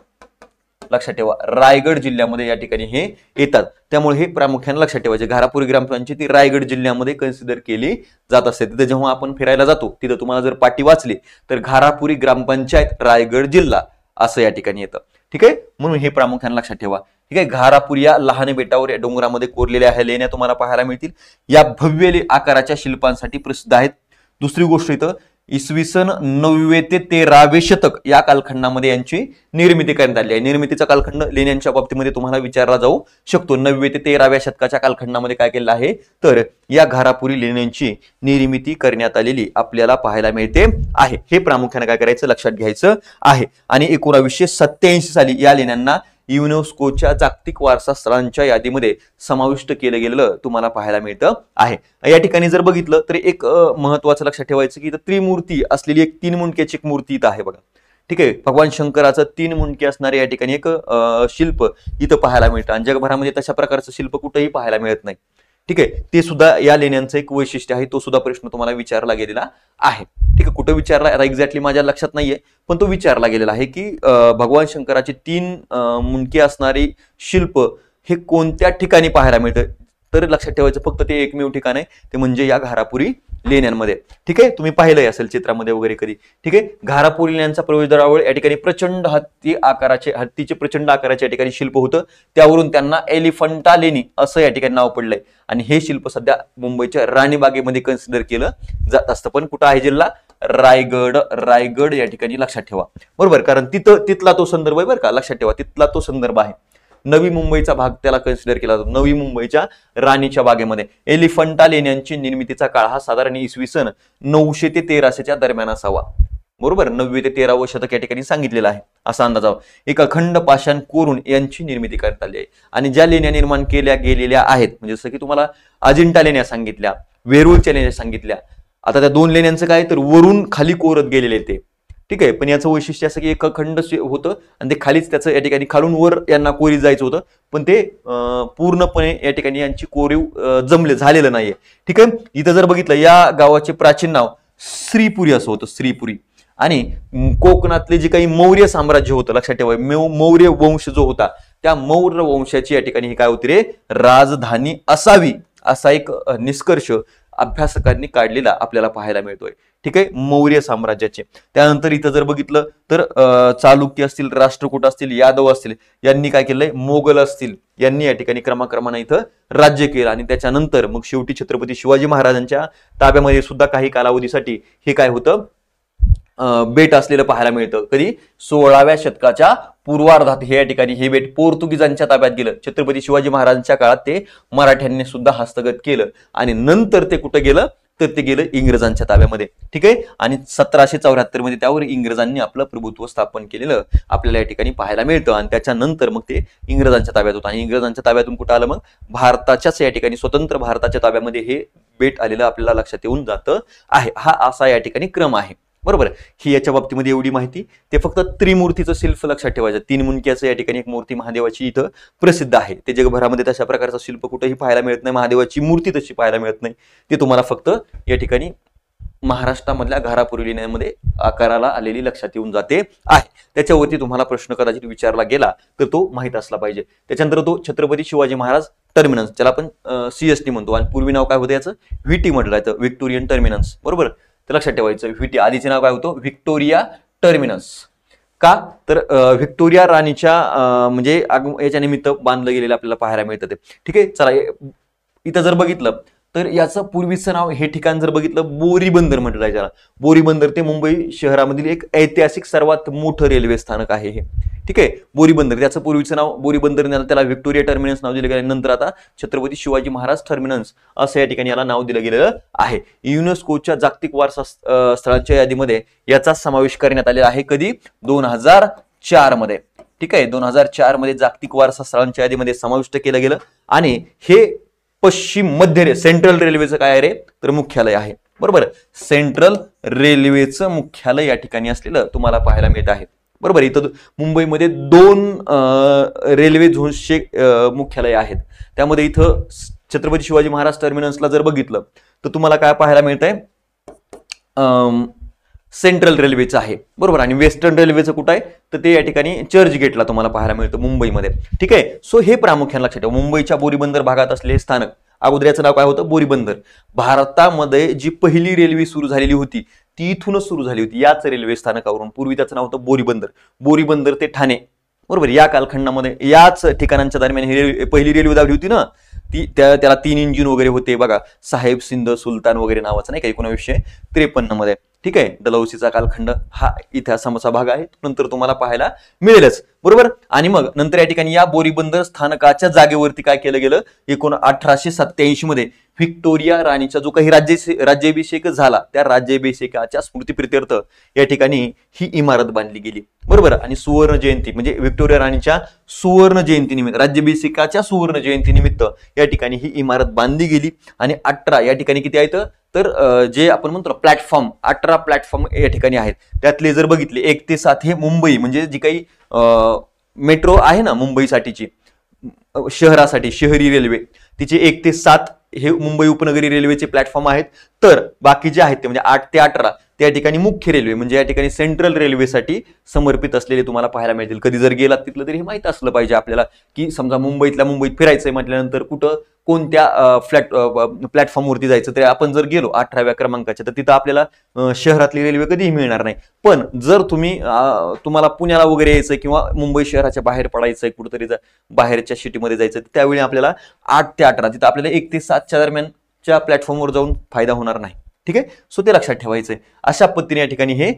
लक्षात ठेवा, रायगड जिल्ह्यामध्ये या ठिकाणी हे येतात. त्यामुळे हे प्रामुख्याने लक्षात ठेवायचे. घारापुरी ग्रामपंचायत ती रायगड जिल्ह्यामध्ये कन्सिडर केली जात असते. तिथे जेव्हा आपण फिरायला जातो तिथं तुम्हाला जर पाटी वाचली तर घारापुरी ग्रामपंचायत रायगड जिल्हा असं या ठिकाणी येतं. ठीक आहे, म्हणून हे प्रामुख्याने लक्षात ठेवा. ठीक आहे, घारापुरी या लहान बेटावर या डोंगरामध्ये कोरलेल्या ह्या लेण्या तुम्हाला पाहायला मिळतील. या भव्य आकाराच्या शिल्पांसाठी प्रसिद्ध आहेत. दुसरी गोष्ट इथं इसवी सन 9वे ते 13वे शतक या कालखंडामध्ये यांची निर्मिती करण्यात आली आहे. निर्मितीचा कालखंड लेण्यांच्या बाबतीमध्ये तुम्हाला विचारला जाऊ शकतो. 9वे ते 13व्या शतकाच्या कालखंडामध्ये काय केलेलं आहे तर या घारापुरी लेण्यांची निर्मिती करण्यात आलेली आपल्याला पाहायला मिळते आहे. हे प्रामुख्याने काय करायचं, लक्षात घ्यायचं आहे. आणि 1987 साली या लेण्यांना युनेस्कोच्या जागतिक वारसा स्थळांच्या यादीमध्ये समाविष्ट केलं गेलेलं तुम्हाला पाहायला मिळतं आहे. या ठिकाणी जर बघितलं तर एक महत्वाचं लक्षात ठेवायचं की इथं त्रिमूर्ती असलेली एक 3 मुंडक्याची एक मूर्ती इथं आहे बघा. ठीक आहे, भगवान शंकराचं 3 मुंडके असणारे या ठिकाणी एक शिल्प इथं पाहायला मिळतं आणि जगभरामध्ये तशा प्रकारचं शिल्प कुठेही पाहायला मिळत नाही. ठीक आहे, ते सुद्धा या लेण्यांचं एक वैशिष्ट्य आहे. तो सुद्धा प्रश्न तुम्हाला विचारला गेलेला आहे. ठीक आहे, कुठं विचारला आता एक्झॅक्टली माझ्या लक्षात नाहीये, पण तो विचारला गेलेला आहे की भगवान शंकराचे 3 मुंडके असणारी शिल्प हे कोणत्या ठिकाणी पाहायला मिळतं? तर लक्षात ठेवायचं फक्त ते एकमेव ठिकाण आहे, ते म्हणजे या घारापुरी लेण्यांमध्ये. ठीक आहे, तुम्ही पाहिलंय असेल चित्रामध्ये वगैरे कधी. ठीक आहे, घारापुरी लेण्यांचा प्रवेशद्वारावर या ठिकाणी प्रचंड हत्तीचे प्रचंड आकाराचे या ठिकाणी शिल्प होतं. त्यावरून त्यांना एलिफंटा लेणी असं या ठिकाणी नाव पडलंय. आणि हे शिल्प सध्या मुंबईच्या राणीबागेमध्ये कन्सिडर केलं जात असतं. पण कुठं आहे जिल्हा? रायगड या ठिकाणी लक्षात ठेवा. बरोबर, कारण तिथला तो संदर्भ आहे बरं का, लक्षात ठेवा, तिथला तो संदर्भ आहे. नवी मुंबईचा भाग त्याला कन्सिडर केला जातो. नवी मुंबईच्या राणीच्या बागेमध्ये एलिफंटा लेण्यांची निर्मितीचा काळ हा साधारण इसवी सन 900 ते 1300च्या दरम्यान असावा. बरोबर, 9वे ते 13वं शतक या ठिकाणी सांगितलेलं आहे असा अंदाज आहे. एक अखंड पाषाण कोरून यांची निर्मिती करण्यात आली आहे. आणि ज्या लेण्या निर्माण केल्या गेलेल्या आहेत म्हणजे जसं की तुम्हाला अजिंठा लेण्या सांगितल्या, वेरूळच्या लेण्या सांगितल्या. आता त्या 2 लेण्यांचं काय तर वरून खाली कोरत गेलेले ते. ठीक आहे, पण याचं वैशिष्ट्य असं की एक अखंड होतं आणि ते खालीच त्याचं या ठिकाणी खालून वर यांना कोरीत जायचं होतं, पण ते पूर्णपणे या ठिकाणी यांची कोरीव झालेलं नाहीये. ठीक आहे, इथं जर बघितलं या गावाचे प्राचीन नाव श्रीपुरी असं होतं, श्रीपुरी. आणि कोकणातले जे काही मौर्य साम्राज्य होतं, लक्षात ठेवा, मौर्य वंश जो होता त्या मौर्य वंशाची या ठिकाणी काय होती रे, राजधानी असावी असा एक निष्कर्ष अभ्यासकांनी काढलेला आपल्याला पाहायला मिळतोय. ठीक आहे, मौर्य साम्राज्याचे. त्यानंतर इथं जर बघितलं तर चालुक्य असतील, राष्ट्रकूट असतील, यादव असतील, यांनी काय केलंय, मोगल असतील, यांनी या ठिकाणी क्रमाक्रमाने इथं राज्य केलं. आणि त्याच्यानंतर मग शेवटी छत्रपती शिवाजी महाराजांच्या ताब्यामध्ये सुद्धा काही कालावधीसाठी हे काय होतं, बेट असलेलं पाहायला मिळतं. कधी, 16व्या शतकाच्या पूर्वार्धात हे या ठिकाणी हे बेट पोर्तुगीजांच्या ताब्यात गेलं. छत्रपती शिवाजी महाराजांच्या काळात ते मराठ्यांनी सुद्धा हस्तगत केलं आणि नंतर ते कुठं गेलं, तर ते गेलं इंग्रजांच्या ताब्यामध्ये. ठीक आहे, आणि 1774 मध्ये त्यावर इंग्रजांनी आपलं प्रभुत्व स्थापन केलेलं आपल्याला या ठिकाणी पाहायला मिळतं. आणि त्याच्यानंतर मग ते इंग्रजांच्या ताब्यात होतं आणि इंग्रजांच्या ताब्यातून कुठं आलं, मग भारताच्याच या ठिकाणी स्वतंत्र भारताच्या ताब्यामध्ये हे बेट आलेलं आपल्याला लक्षात येऊन जातं आहे. हा असा या ठिकाणी क्रम आहे. बरोबर, ही याच्या बाबतीमध्ये एवढी माहिती. ते फक्त त्रिमूर्तीचं शिल्प लक्षात ठेवायचं. 3 मुंडक्याचं या ठिकाणी एक मूर्ती महादेवाची इथं प्रसिद्ध आहे. ते जगभरामध्ये तशा प्रकारचं शिल्प कुठेही पाहायला मिळत नाही, महादेवाची मूर्ती तशी पाहायला मिळत नाही. ते तुम्हाला फक्त या ठिकाणी महाराष्ट्रामधल्या घारापुरी लेण्यामध्ये आकाराला आलेली लक्षात येऊन जाते आहे. त्याच्यावरती तुम्हाला प्रश्न कदाचित विचारला गेला तर तो माहित असला पाहिजे. त्याच्यानंतर तो छत्रपती शिवाजी महाराज टर्मिनस, ज्याला आपण CST म्हणतो, आणि पूर्वी नाव काय होतं याचं, VT म्हटलं जातं, व्हिक्टोरियन टर्मिनस. बरोबर, तर लक्षात ठेवायचं, VT आधीचे नाव काय होतं, व्हिक्टोरिया टर्मिनस. का, तर व्हिक्टोरिया राणीच्या म्हणजे याच्या निमित्त बांधलं गेलेलं आपल्याला पाहायला मिळतं ते. ठीक आहे, चला इथं जर बघितलं तर याचं पूर्वीचं नाव, हे ठिकाण जर बघितलं, बोरीबंदर म्हटलं जायचं त्याला. बोरीबंदर ते मुंबई शहरामधील एक ऐतिहासिक सर्वात मोठं रेल्वे स्थानक आहे हे. ठीक आहे, बोरीबंदर, त्याचं पूर्वीचं नाव बोरीबंदर, त्याला व्हिक्टोरिया टर्मिनस नाव दिलं गेलं. नंतर आता छत्रपती शिवाजी महाराज टर्मिनस असं या ठिकाणी याला नाव दिलं गेलेलं आहे. युनेस्कोच्या जागतिक वारसा स्थळांच्या यादीमध्ये याचा समावेश करण्यात आलेला आहे. कधी, 2004 मध्ये. ठीक आहे, 2004 मध्ये जागतिक वारसा स्थळांच्या यादीमध्ये समाविष्ट केलं गेलं. आणि हे पश्चिम मध्य सेंट्रल रेल्वेचं काय आहे रे, तर मुख्यालय आहे. बरोबर, सेंट्रल रेल्वेचं मुख्यालय या ठिकाणी असलेलं तुम्हाला पाहायला मिळत आहे. बरोबर, इथं मुंबईमध्ये 2 रेल्वे झोनचे मुख्यालय आहेत. त्यामध्ये इथं छत्रपती शिवाजी महाराज टर्मिनसला जर बघितलं तर तुम्हाला काय पाहायला मिळतंय, सेंट्रल रेल्वेचं आहे. बरोबर, आणि वेस्टर्न रेल्वेचं कुठं आहे, तर ते या ठिकाणी चर्चगेटला तुम्हाला पाहायला मिळतं मुंबईमध्ये. ठीक आहे, सो हे प्रामुख्याने लक्षात ठेवा. मुंबईच्या बोरीबंदर भागात असलेले स्थानक, अगोदर याचं नाव काय होतं, बोरीबंदर. भारतामध्ये जी पहिली रेल्वे सुरू झालेली होती ती इथूनच सुरू झाली होती, याच रेल्वे स्थानकावरून. पूर्वी त्याचं नाव होतं बोरीबंदर. बोरीबंदर ते ठाणे. बरोबर, या कालखंडामध्ये याच ठिकाणांच्या दरम्यान ही पहिली रेल्वे धावली होती ना, ती त्याला 3 इंजिन वगैरे होते बघा, साहेब सिंध सुलतान वगैरे नावाचं नाही का, 1953 मध्ये. ठीक आहे, डलहौसीचा कालखंड हा इतिहासाचा भाग आहे, नंतर तुम्हाला पाहायला मिळेलच. बरोबर, आणि मग नंतर या ठिकाणी या बोरीबंदर स्थानकाच्या जागेवरती काय केलं गेलं, 1887 मध्ये व्हिक्टोरिया राणीचा जो काही राज्याभिषेक झाला, त्या राज्याभिषेकाच्या स्मृतीप्रित्यर्थ या ठिकाणी ही इमारत बांधली गेली. बरोबर, आणि सुवर्ण जयंती म्हणजे व्हिक्टोरिया राणीच्या सुवर्ण जयंतीनिमित्त, राज्याभिषेकाच्या सुवर्ण जयंतीनिमित्त या ठिकाणी ही इमारत बांधली गेली. आणि 18 या ठिकाणी किती आहेत, तर जे आपण म्हणतो प्लॅटफॉर्म, 18 प्लॅटफॉर्म या ठिकाणी आहेत. त्यातले जर बघितले 1 ते 7 हे मुंबई म्हणजे जी काही मेट्रो आहे ना मुंबईसाठीची, शहरासाठी शहरी रेल्वे, तिचे 1 ते 7 हे मुंबई उपनगरी रेल्वेचे प्लॅटफॉर्म आहेत. तर बाकी जे आहेत ते म्हणजे 8 ते 18 त्या ठिकाणी मुख्य रेल्वे म्हणजे या ठिकाणी सेंट्रल रेल्वेसाठी समर्पित असलेले तुम्हाला पाहायला मिळतील. कधी जर गेलात तिथलं तरी हे माहित असलं पाहिजे आपल्याला, की समजा मुंबईत फिरायचंय म्हटल्यानंतर कुठं कोणत्या प्लॅटफॉर्मवरती जायचं, तर आपण जर गेलो 18व्या क्रमांकाच्या, तर तिथं आपल्याला शहरातली रेल्वे कधीही मिळणार नाही. पण जर तुम्हाला पुण्याला वगैरे यायचं किंवा मुंबई शहराच्या बाहेर पडायचंय, कुठेतरी बाहेरच्या सिटीमध्ये जायचं, त्यावेळी आपल्याला 8 ते 18 तिथं आपल्याला 1 ते 7च्या दरम्यानच्या प्लॅटफॉर्मवर जाऊन फायदा होणार नाही. ठीक आहे, सो ते लक्षात ठेवायचंय. अशा पद्धतीने या ठिकाणी हे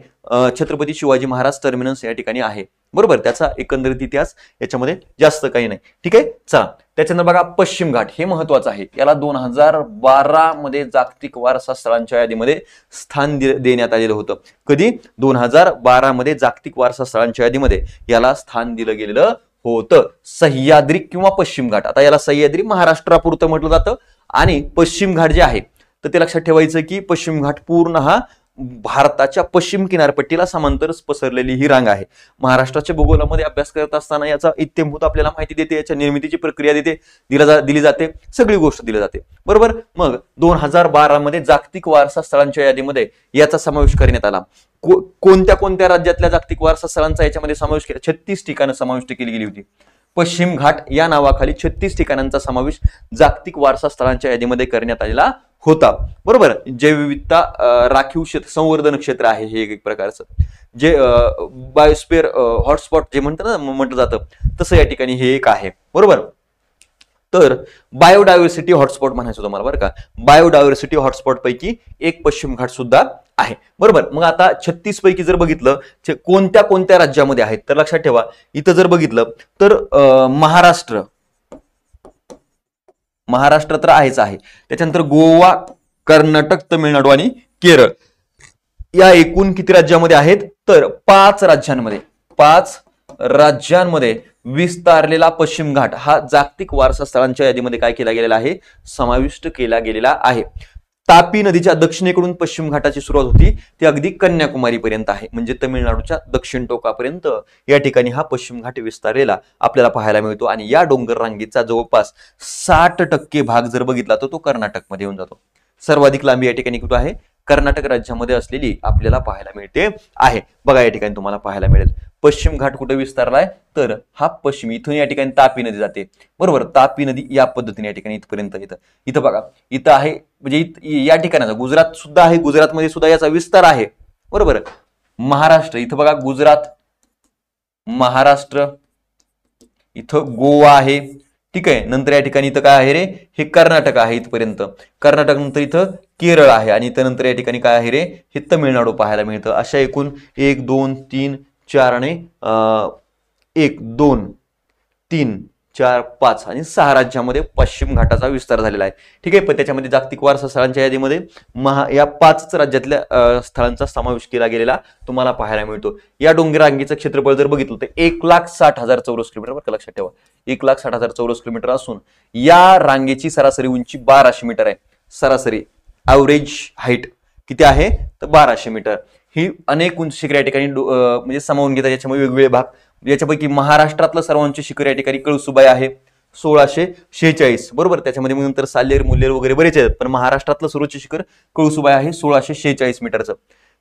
छत्रपती शिवाजी महाराज टर्मिनस या ठिकाणी आहे. बरोबर, त्याचा एकंदरीत इतिहास याच्यामध्ये जास्त काही नाही. ठीक आहे, चला त्याच्यानंतर बघा पश्चिम घाट, हे महत्वाचं आहे. याला 2012 मध्ये जागतिक वारसा स्थळांच्या यादीमध्ये स्थान देण्यात आलेलं होतं. कधी, 2012 मध्ये जागतिक वारसा स्थळांच्या यादीमध्ये याला स्थान दिलं गेलेलं होतं. सह्याद्री किंवा पश्चिम घाट, आता याला सह्याद्री महाराष्ट्रापुरतं म्हटलं जातं, आणि पश्चिम घाट जे आहे तर ते लक्षात ठेवायचं की पश्चिम घाट पूर्ण हा भारताच्या पश्चिम किनारपट्टीला समांतर पसरलेली ही रांग आहे. महाराष्ट्राच्या भूगोलामध्ये अभ्यास करत असताना याचा इत्यंभूत आपल्याला माहिती देते, याच्या निर्मितीची प्रक्रिया दिली जाते, सगळी गोष्ट दिली जाते. बरोबर, मग 2012 मध्ये जागतिक वारसा स्थळांच्या यादीमध्ये याचा समावेश करण्यात आला. कोणत्या राज्यातल्या जागतिक वारसा स्थळांचा याच्यामध्ये समावेश केला, 36 ठिकाणं समाविष्ट केली गेली होती. पश्चिम घाट या नावाखाली 36 ठिकाणांचा समावेश जागतिक वारसा स्थळांच्या यादीमध्ये करण्यात आलेला होता, बरोबर. जैवविविधता राखीव क्षेत्र संवर्धन क्षेत्र आहे हे एक प्रकारचं, जे बायोस्फिअर हॉटस्पॉट जे म्हणतात ना म्हटलं जातं, तसं या ठिकाणी हे एक आहे, बरोबर. तर बायोडायव्हर्सिटी हॉटस्पॉट म्हणायचं तुम्हाला, बरं का. बायोडायव्हर्सिटी हॉटस्पॉट पैकी एक पश्चिम घाट सुद्धा आहे, बरोबर. मग आता 36 पैकी जर बघितलं कोणत्या कोणत्या राज्यामध्ये आहेत, तर लक्षात ठेवा इथं जर बघितलं तर महाराष्ट्र तर आहेच आहे. त्याच्यानंतर गोवा, कर्नाटक, तमिळनाडू आणि केरळ या एकूण किती राज्यामध्ये आहेत, तर 5 राज्यांमध्ये विस्तारलेला पश्चिम घाट हा जागतिक वारसा स्थळांच्या यादीमध्ये काय केला गेलेला आहे, समाविष्ट केला गेलेला आहे. तापी नदीच्या दक्षिणेकडून पश्चिम घाटाची सुरुवात होती ती अगदी कन्याकुमारी पर्यंत आहे, म्हणजे तमिळनाडूच्या दक्षिण टोकापर्यंत या ठिकाणी हा पश्चिम घाट विस्तारलेला आपल्याला पाहायला मिळतो. आणि या डोंगर रांगेचा जवळपास 60% भाग जर बघितला तर तो कर्नाटकमध्ये येऊन जातो. सर्वाधिक लांबी या ठिकाणी कुठे आहे, कर्नाटक राज्यामध्ये असलेली आपल्याला पाहायला मिळते आहे. बघा या ठिकाणी तुम्हाला पाहायला मिळेल पश्चिम घाट कुठे विस्तारलाय, तर हा पश्चिम इथून या ठिकाणी तापी नदी जाते, बरोबर. तापी नदी या पद्धतीने या ठिकाणी इथपर्यंत इथं बघा इथं आहे, म्हणजे या ठिकाणाचा गुजरात सुद्धा आहे, गुजरातमध्ये सुद्धा याचा विस्तार आहे, बरोबर. महाराष्ट्र इथं बघा गुजरात, महाराष्ट्र इथं गोवा आहे, ठीक आहे. नंतर या ठिकाणी इथं काय आहे रे, हे कर्नाटक आहे इथपर्यंत, कर्नाटक नंतर इथं केरळ आहे आणि त्यानंतर या ठिकाणी काय आहे रे, हे तमिळनाडू पाहायला मिळतं. अशा एकूण 1 2 3 4 आणि 1 2 3 4 5 आणि 6 राज्यामध्ये पश्चिम घाटाचा विस्तार झालेला आहे, ठीक आहे. पण त्याच्यामध्ये जागतिक वारसा स्थळांच्या यादीमध्ये या 5 राज्यातल्या स्थळांचा समावेश केला गेलेला तुम्हाला पाहायला मिळतो. या डोंगर रांगेचं क्षेत्रफळ जर बघितलं तर 1,60,000 चौरस किलोमीटर, बरं लक्षात ठेवा 1,60,000 चौरस किलोमीटर असून या रांगेची सरासरी उंची 1200 मीटर आहे. सरासरी ॲव्हरेज हाईट किती आहे, तर 1200 मीटर. ही अनेक उंच शिखर या ठिकाणी म्हणजे सामावून घेतात, याच्यामुळे वेगवेगळे भाग. याच्यापैकी महाराष्ट्रातलं सर्वांचे शिखर या ठिकाणी कळसुबाई आहे 1646, बरोबर. त्याच्यामध्ये मग नंतर साल्हेर, मुल्हेर वगैरे बरेच आहेत, पण महाराष्ट्रातलं सर्वोच्च शिखर कळसुबाई आहे 1646 मीटरचं.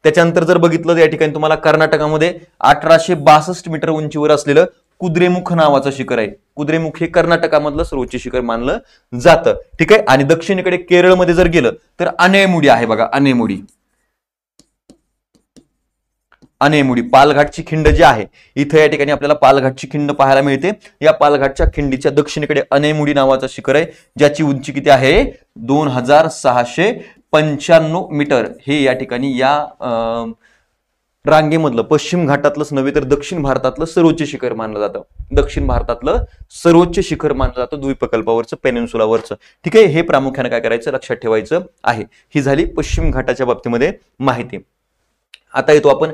त्याच्यानंतर जर बघितलं तर या ठिकाणी तुम्हाला कर्नाटकामध्ये 1862 मीटर उंचीवर असलेलं कुद्रेमुख नावाचं शिखर आहे. कुद्रेमुख हे कर्नाटकामधलं सर्वोच्च शिखर मानलं जातं, ठीक आहे. आणि दक्षिणेकडे केरळमध्ये जर गेलं तर अनेमुडी आहे, बघा अनेमुडी पालघाटची खिंड जी आहे इथं या ठिकाणी आपल्याला पालघाटची खिंड पाहायला मिळते. या पालघाटच्या खिंडीच्या दक्षिणेकडे अनेमुडी नावाचं शिखर आहे, ज्याची उंची किती आहे 2695 मीटर. हे या ठिकाणी या रांगेमधलं पश्चिम घाटातलंच नव्हे तर दक्षिण भारतातलं सर्वोच्च शिखर मानलं जातं. दक्षिण भारतातलं सर्वोच्च शिखर मानलं जातं द्वीपकल्पावरचं, पेनिन्सुलावरचं, ठीक आहे. हे प्रामुख्याने काय करायचं, लक्षात ठेवायचं आहे. ही झाली पश्चिम घाटाच्या बाबतीमध्ये माहिती. आता येतो आपण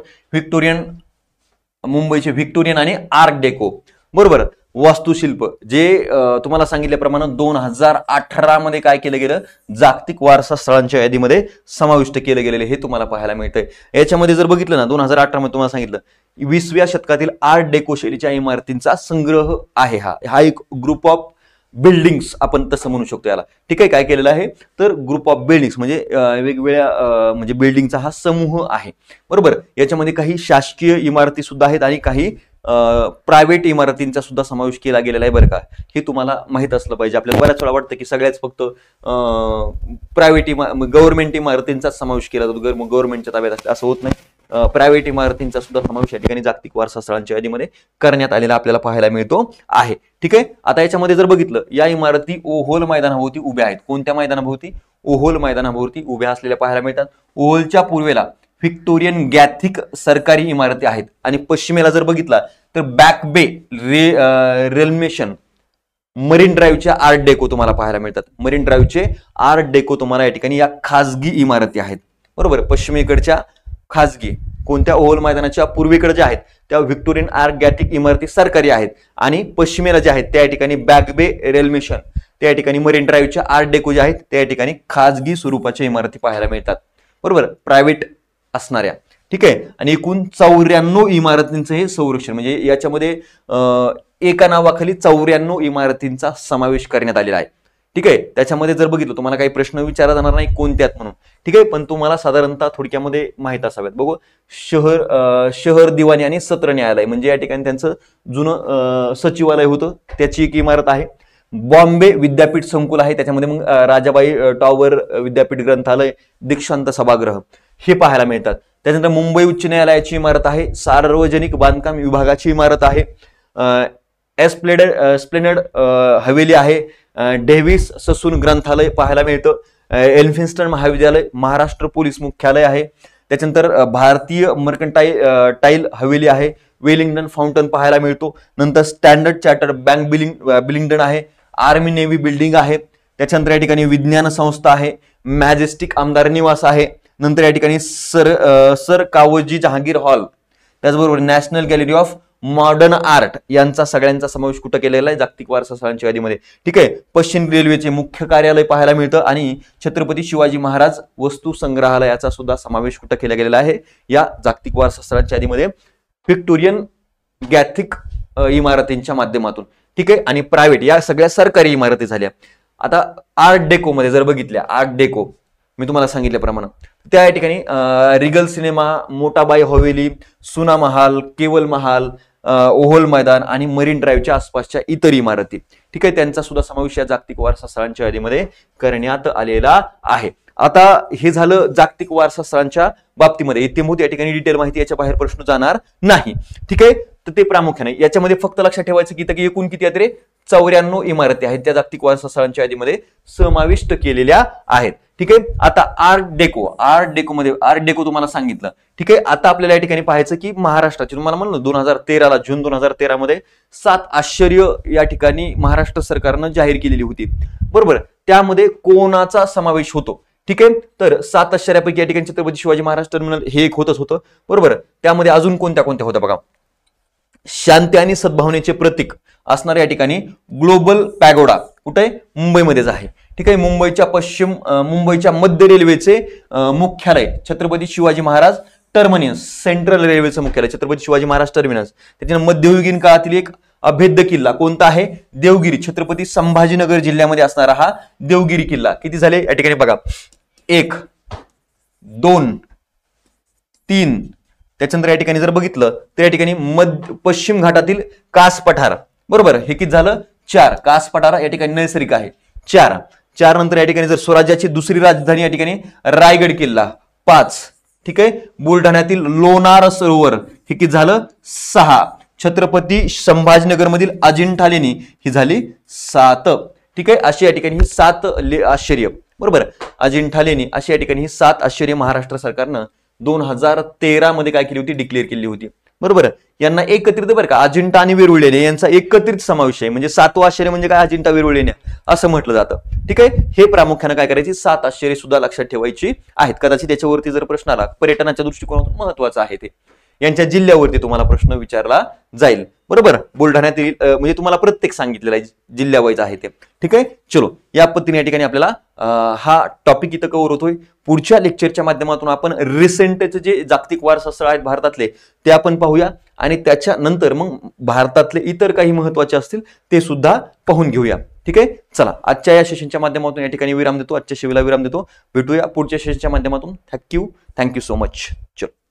मुंबईचे व्हिक्टोरियन आणि आर्ट डेको, बरोबर. वास्तुशिल्प जे तुम्हाला सांगितल्याप्रमाणे 2018 मध्ये काय केलं गेलं, जागतिक वारसा स्थळांच्या यादीमध्ये समाविष्ट केलं गेलेलं हे तुम्हाला पाहायला मिळतंय. याच्यामध्ये जर बघितलं ना 2018 मध्ये तुम्हाला सांगितलं 20व्या शतकातील आर्ट डेको शैलीच्या इमारतींचा संग्रह आहे. हा एक ग्रुप ऑफ बिल्डिंग्स आपण तसं म्हणू शकतो याला, ठीक आहे. काय केलेलं आहे तर ग्रुप ऑफ बिल्डिंग्स म्हणजे वेगवेगळ्या म्हणजे बिल्डिंगचा हा समूह आहे, बरोबर. याच्यामध्ये काही शासकीय इमारती सुद्धा आहेत आणि काही प्रायव्हेट इमारतींचा सुद्धा समावेश केला गेलेला आहे, बरं का. हे तुम्हाला माहित असलं पाहिजे. आपल्याला बऱ्याच वेळा वाटतं की सगळ्याच फक्त प्रायव्हेट गव्हर्नमेंट इमारतींचा समावेश केला जातो, गव्हर्नमेंटच्या ताब्यात असते, असं होत नाही. प्रायव्हेट इमारतींचा सुद्धा समावेश या ठिकाणी जागतिक वारसा स्थळांच्या यादीमध्ये करण्यात आलेला आपल्याला पाहायला मिळतो आहे, ठीक आहे. आता याच्यामध्ये जर बघितलं या इमारती ओहोल मैदानाभोवती उभ्या आहेत. कोणत्या मैदानाभोवती, ओहोल मैदानाभोवती उभ्या असलेल्या पाहायला मिळतात. ओहोलच्या पूर्वेला व्हिक्टोरियन गॅथिक सरकारी इमारती आहेत आणि पश्चिमेला जर बघितला तर बॅक बे रेल्मेशन मरीन ड्राईव्हच्या आर्ट डेको तुम्हाला पाहायला मिळतात. मरीन ड्राईव्हचे आर्ट डेको तुम्हाला या ठिकाणी या खाजगी इमारती आहेत, बरोबर. पश्चिमेकडच्या खाजगी कोणत्या ओव्हल मैदानाच्या पूर्वेकडे ज्या आहेत त्या व्हिक्टोरियन आर्ट गॅथिक इमारती सरकारी आहेत आणि पश्चिमेला ज्या आहेत त्या ठिकाणी बॅक बे रेल्मेशन त्या ठिकाणी मरीन ड्राईव्हच्या आर्ट डेको ज्या आहेत त्या ठिकाणी खाजगी स्वरूपाच्या इमारती पाहायला मिळतात, बरोबर, प्रायव्हेट असणाऱ्या, ठीक आहे. आणि एकूण 94 इमारतींचं हे संरक्षण म्हणजे याच्यामध्ये एका नावाखाली 94 इमारतींचा समावेश करण्यात आलेला आहे, ठीक आहे. त्याच्यामध्ये जर बघितलं तुम्हाला काही प्रश्न विचारला जाणार नाही कोणत्यात म्हणून, ठीक आहे, पण तुम्हाला साधारणतः थोडक्यामध्ये माहित असाव्यात. बघू शहर दिवाणी आणि सत्र न्यायालय म्हणजे या ठिकाणी त्यांचं जुनं सचिवालय होतं त्याची एक इमारत आहे. बॉम्बे विद्यापीठ संकुल आहे, त्याच्यामध्ये मग राजाबाई टॉवर विद्यापीठ ग्रंथालय, दीक्षांत सभागृह हे पाहायला मिळतात. त्यानंतर मुंबई उच्च न्यायालयाची इमारत आहे, सार्वजनिक बांधकाम विभागाची इमारत आहे, स्प्लेंडड हवेली आहे, डेव्हिस ससून ग्रंथालय पाहायला मिळतं, एल्फिन्स्टन महाविद्यालय, महाराष्ट्र पोलीस मुख्यालय आहे, त्याच्यानंतर भारतीय मर्कंटाईल हवेली आहे, वेलिंग्टन फाउंटन पाहायला मिळतो, नंतर स्टँडर्ड चार्टर्ड बँक बिलिंग्टन आहे, आर्मी नेव्ही बिल्डिंग आहे, त्याच्यानंतर या ठिकाणी विज्ञान संस्था आहे, मॅजेस्टिक आमदार निवास आहे, नंतर या ठिकाणी सर कावोजी जहांगीर हॉल, त्याचबरोबर national gallery of modern art यांचा सगळ्यांचा समावेश कुठं केलेला आहे जागतिक वारसा स्थळांच्या यादीमध्ये. ठीक आहे. पश्चिम रेल्वेचे मुख्य कार्यालय पाहायला मिळतं आणि छत्रपती शिवाजी महाराज वस्तू संग्रहालयाचा सुद्धा समावेश कुठं केला गेलेला आहे या जागतिक वारसा स्थळांच्या यादीमध्ये, व्हिक्टोरियन गॅथिक इमारतींच्या माध्यमातून. ठीक आहे. आणि प्रायव्हेट या सगळ्या सरकारी इमारती झाल्या. आता आर्ट डेको मध्ये जर बघितल्या, आर्ट डेको मी तुम्हाला सांगितल्याप्रमाणे त्या ठिकाणी रिगल सिनेमा, मोटाबाई हवेली, सुना महाल, केवल महाल, ओव्हल मैदान आणि मरीन ड्राईव्हच्या आसपासच्या इतर इमारती. ठीक आहे. त्यांचा सुद्धा समावेश या जागतिक वारसा स्थळांच्या यादीमध्ये करण्यात आलेला आहे. आता हे झालं जागतिक वारसा स्थळांच्या बाबतीमध्ये. इत्यंभूत या ठिकाणी डिटेल माहिती, याच्या बाहेर प्रश्न जाणार नाही. ठीक आहे. तर ते प्रामुख्याने याच्यामध्ये फक्त लक्षात ठेवायचं की एकूण किती आहेत रे, 94 इमारती आहेत त्या जागतिक वारसा स्थळांच्या यादीमध्ये समाविष्ट केलेल्या आहेत. ठीक आहे. आता आर्ट डेको तुम्हाला सांगितलं. ठीक आहे. आता आपल्याला या ठिकाणी पाहायचं की महाराष्ट्राची, तुम्हाला म्हणलं 2013 जून 2013 मध्ये 7 आश्चर्य या ठिकाणी महाराष्ट्र सरकारनं जाहीर केलेली होती. बरोबर. त्यामध्ये कोणाचा समावेश होतो? ठीक आहे. तर 7 आश्चर्यापैकी या ठिकाणी छत्रपती शिवाजी महाराज टर्मिनल हे एक होतच होतं. बरोबर. त्यामध्ये अजून कोणत्या होत्या बघा. शांती आणि सद्भावनेचे प्रतीक असणाऱ्या या ठिकाणी ग्लोबल पॅगोडा कुठे, मुंबईमध्येच आहे. ठीक आहे. मुंबईच्या मध्य रेल्वेचे मुख्यालय छत्रपती शिवाजी महाराज टर्मिनस, सेंट्रल रेल्वेचं मुख्यालय छत्रपती शिवाजी महाराज टर्मिनस. त्याच्या मध्ययुगीन काळातील एक अभेद्य किल्ला कोणता आहे? देवगिरी. छत्रपती संभाजीनगर जिल्ह्यामध्ये असणारा हा देवगिरी किल्ला. किती झाले या ठिकाणी बघा, 1 2 3. त्याच्यानंतर या ठिकाणी जर बघितलं तर या ठिकाणी पश्चिम घाटातील कास पठार, बरोबर, हे किती झालं? 4. कास पठार या ठिकाणी नैसर्गिक आहे. 4 नंतर या ठिकाणी जर स्वराज्याची दुसरी राजधानी या ठिकाणी रायगड किल्ला 5. ठीक आहे. बुलढाण्यातील लोणार सरोवर हे किती झालं? 6. छत्रपती संभाजीनगर मधील अजिंठा लेणी ही झाली 7. ठीक आहे. अशी या ठिकाणी ही 7 आश्चर्य, बरोबर, अजिंठा लेणी अशी या ठिकाणी ही 7 आश्चर्य महाराष्ट्र सरकारनं 2013 मध्ये काय केली होती? डिक्लेअर केली होती. बरोबर. यांना एकत्रित, बरं का, अजिंठा आणि वेरूळ लेण्या यांचा एकत्रित समावेश आहे. म्हणजे 7वं आश्चर्य म्हणजे काय? अजिंठा वेरूळ लेण्या असं म्हटलं जातं. ठीक आहे. हे प्रामुख्याने काय करायची? 7 आश्चर्य सुद्धा लक्षात ठेवायची आहेत. कदाचित त्याच्यावरती जर प्रश्न आला, पर्यटनाच्या दृष्टिकोनातून महत्वाचं आहे ते, यांच्या जिल्ह्यावरती तुम्हाला प्रश्न विचारला जाईल. बरोबर. बुलढाण्यातील म्हणजे तुम्हाला प्रत्येक सांगितलेला आहे, जिल्ह्यावाईज आहे ते. ठीक आहे. चलो, या पद्धतीने या ठिकाणी आपल्याला हा टॉपिक इथं कव्हर होतोय. पुढच्या लेक्चरच्या माध्यमातून आपण रिसेंटचे जे जागतिक वारसा स्थळ आहेत भारतातले ते आपण पाहूया आणि त्याच्यानंतर मग भारतातले इतर काही महत्वाचे असतील ते सुद्धा पाहून घेऊया. ठीक आहे. चला, आजच्या या सेशनच्या माध्यमातून या ठिकाणी विराम देतो. आजच्या शिवेला विराम देतो. भेटूया पुढच्या सेशनच्या माध्यमातून. Thank you so much. चलो.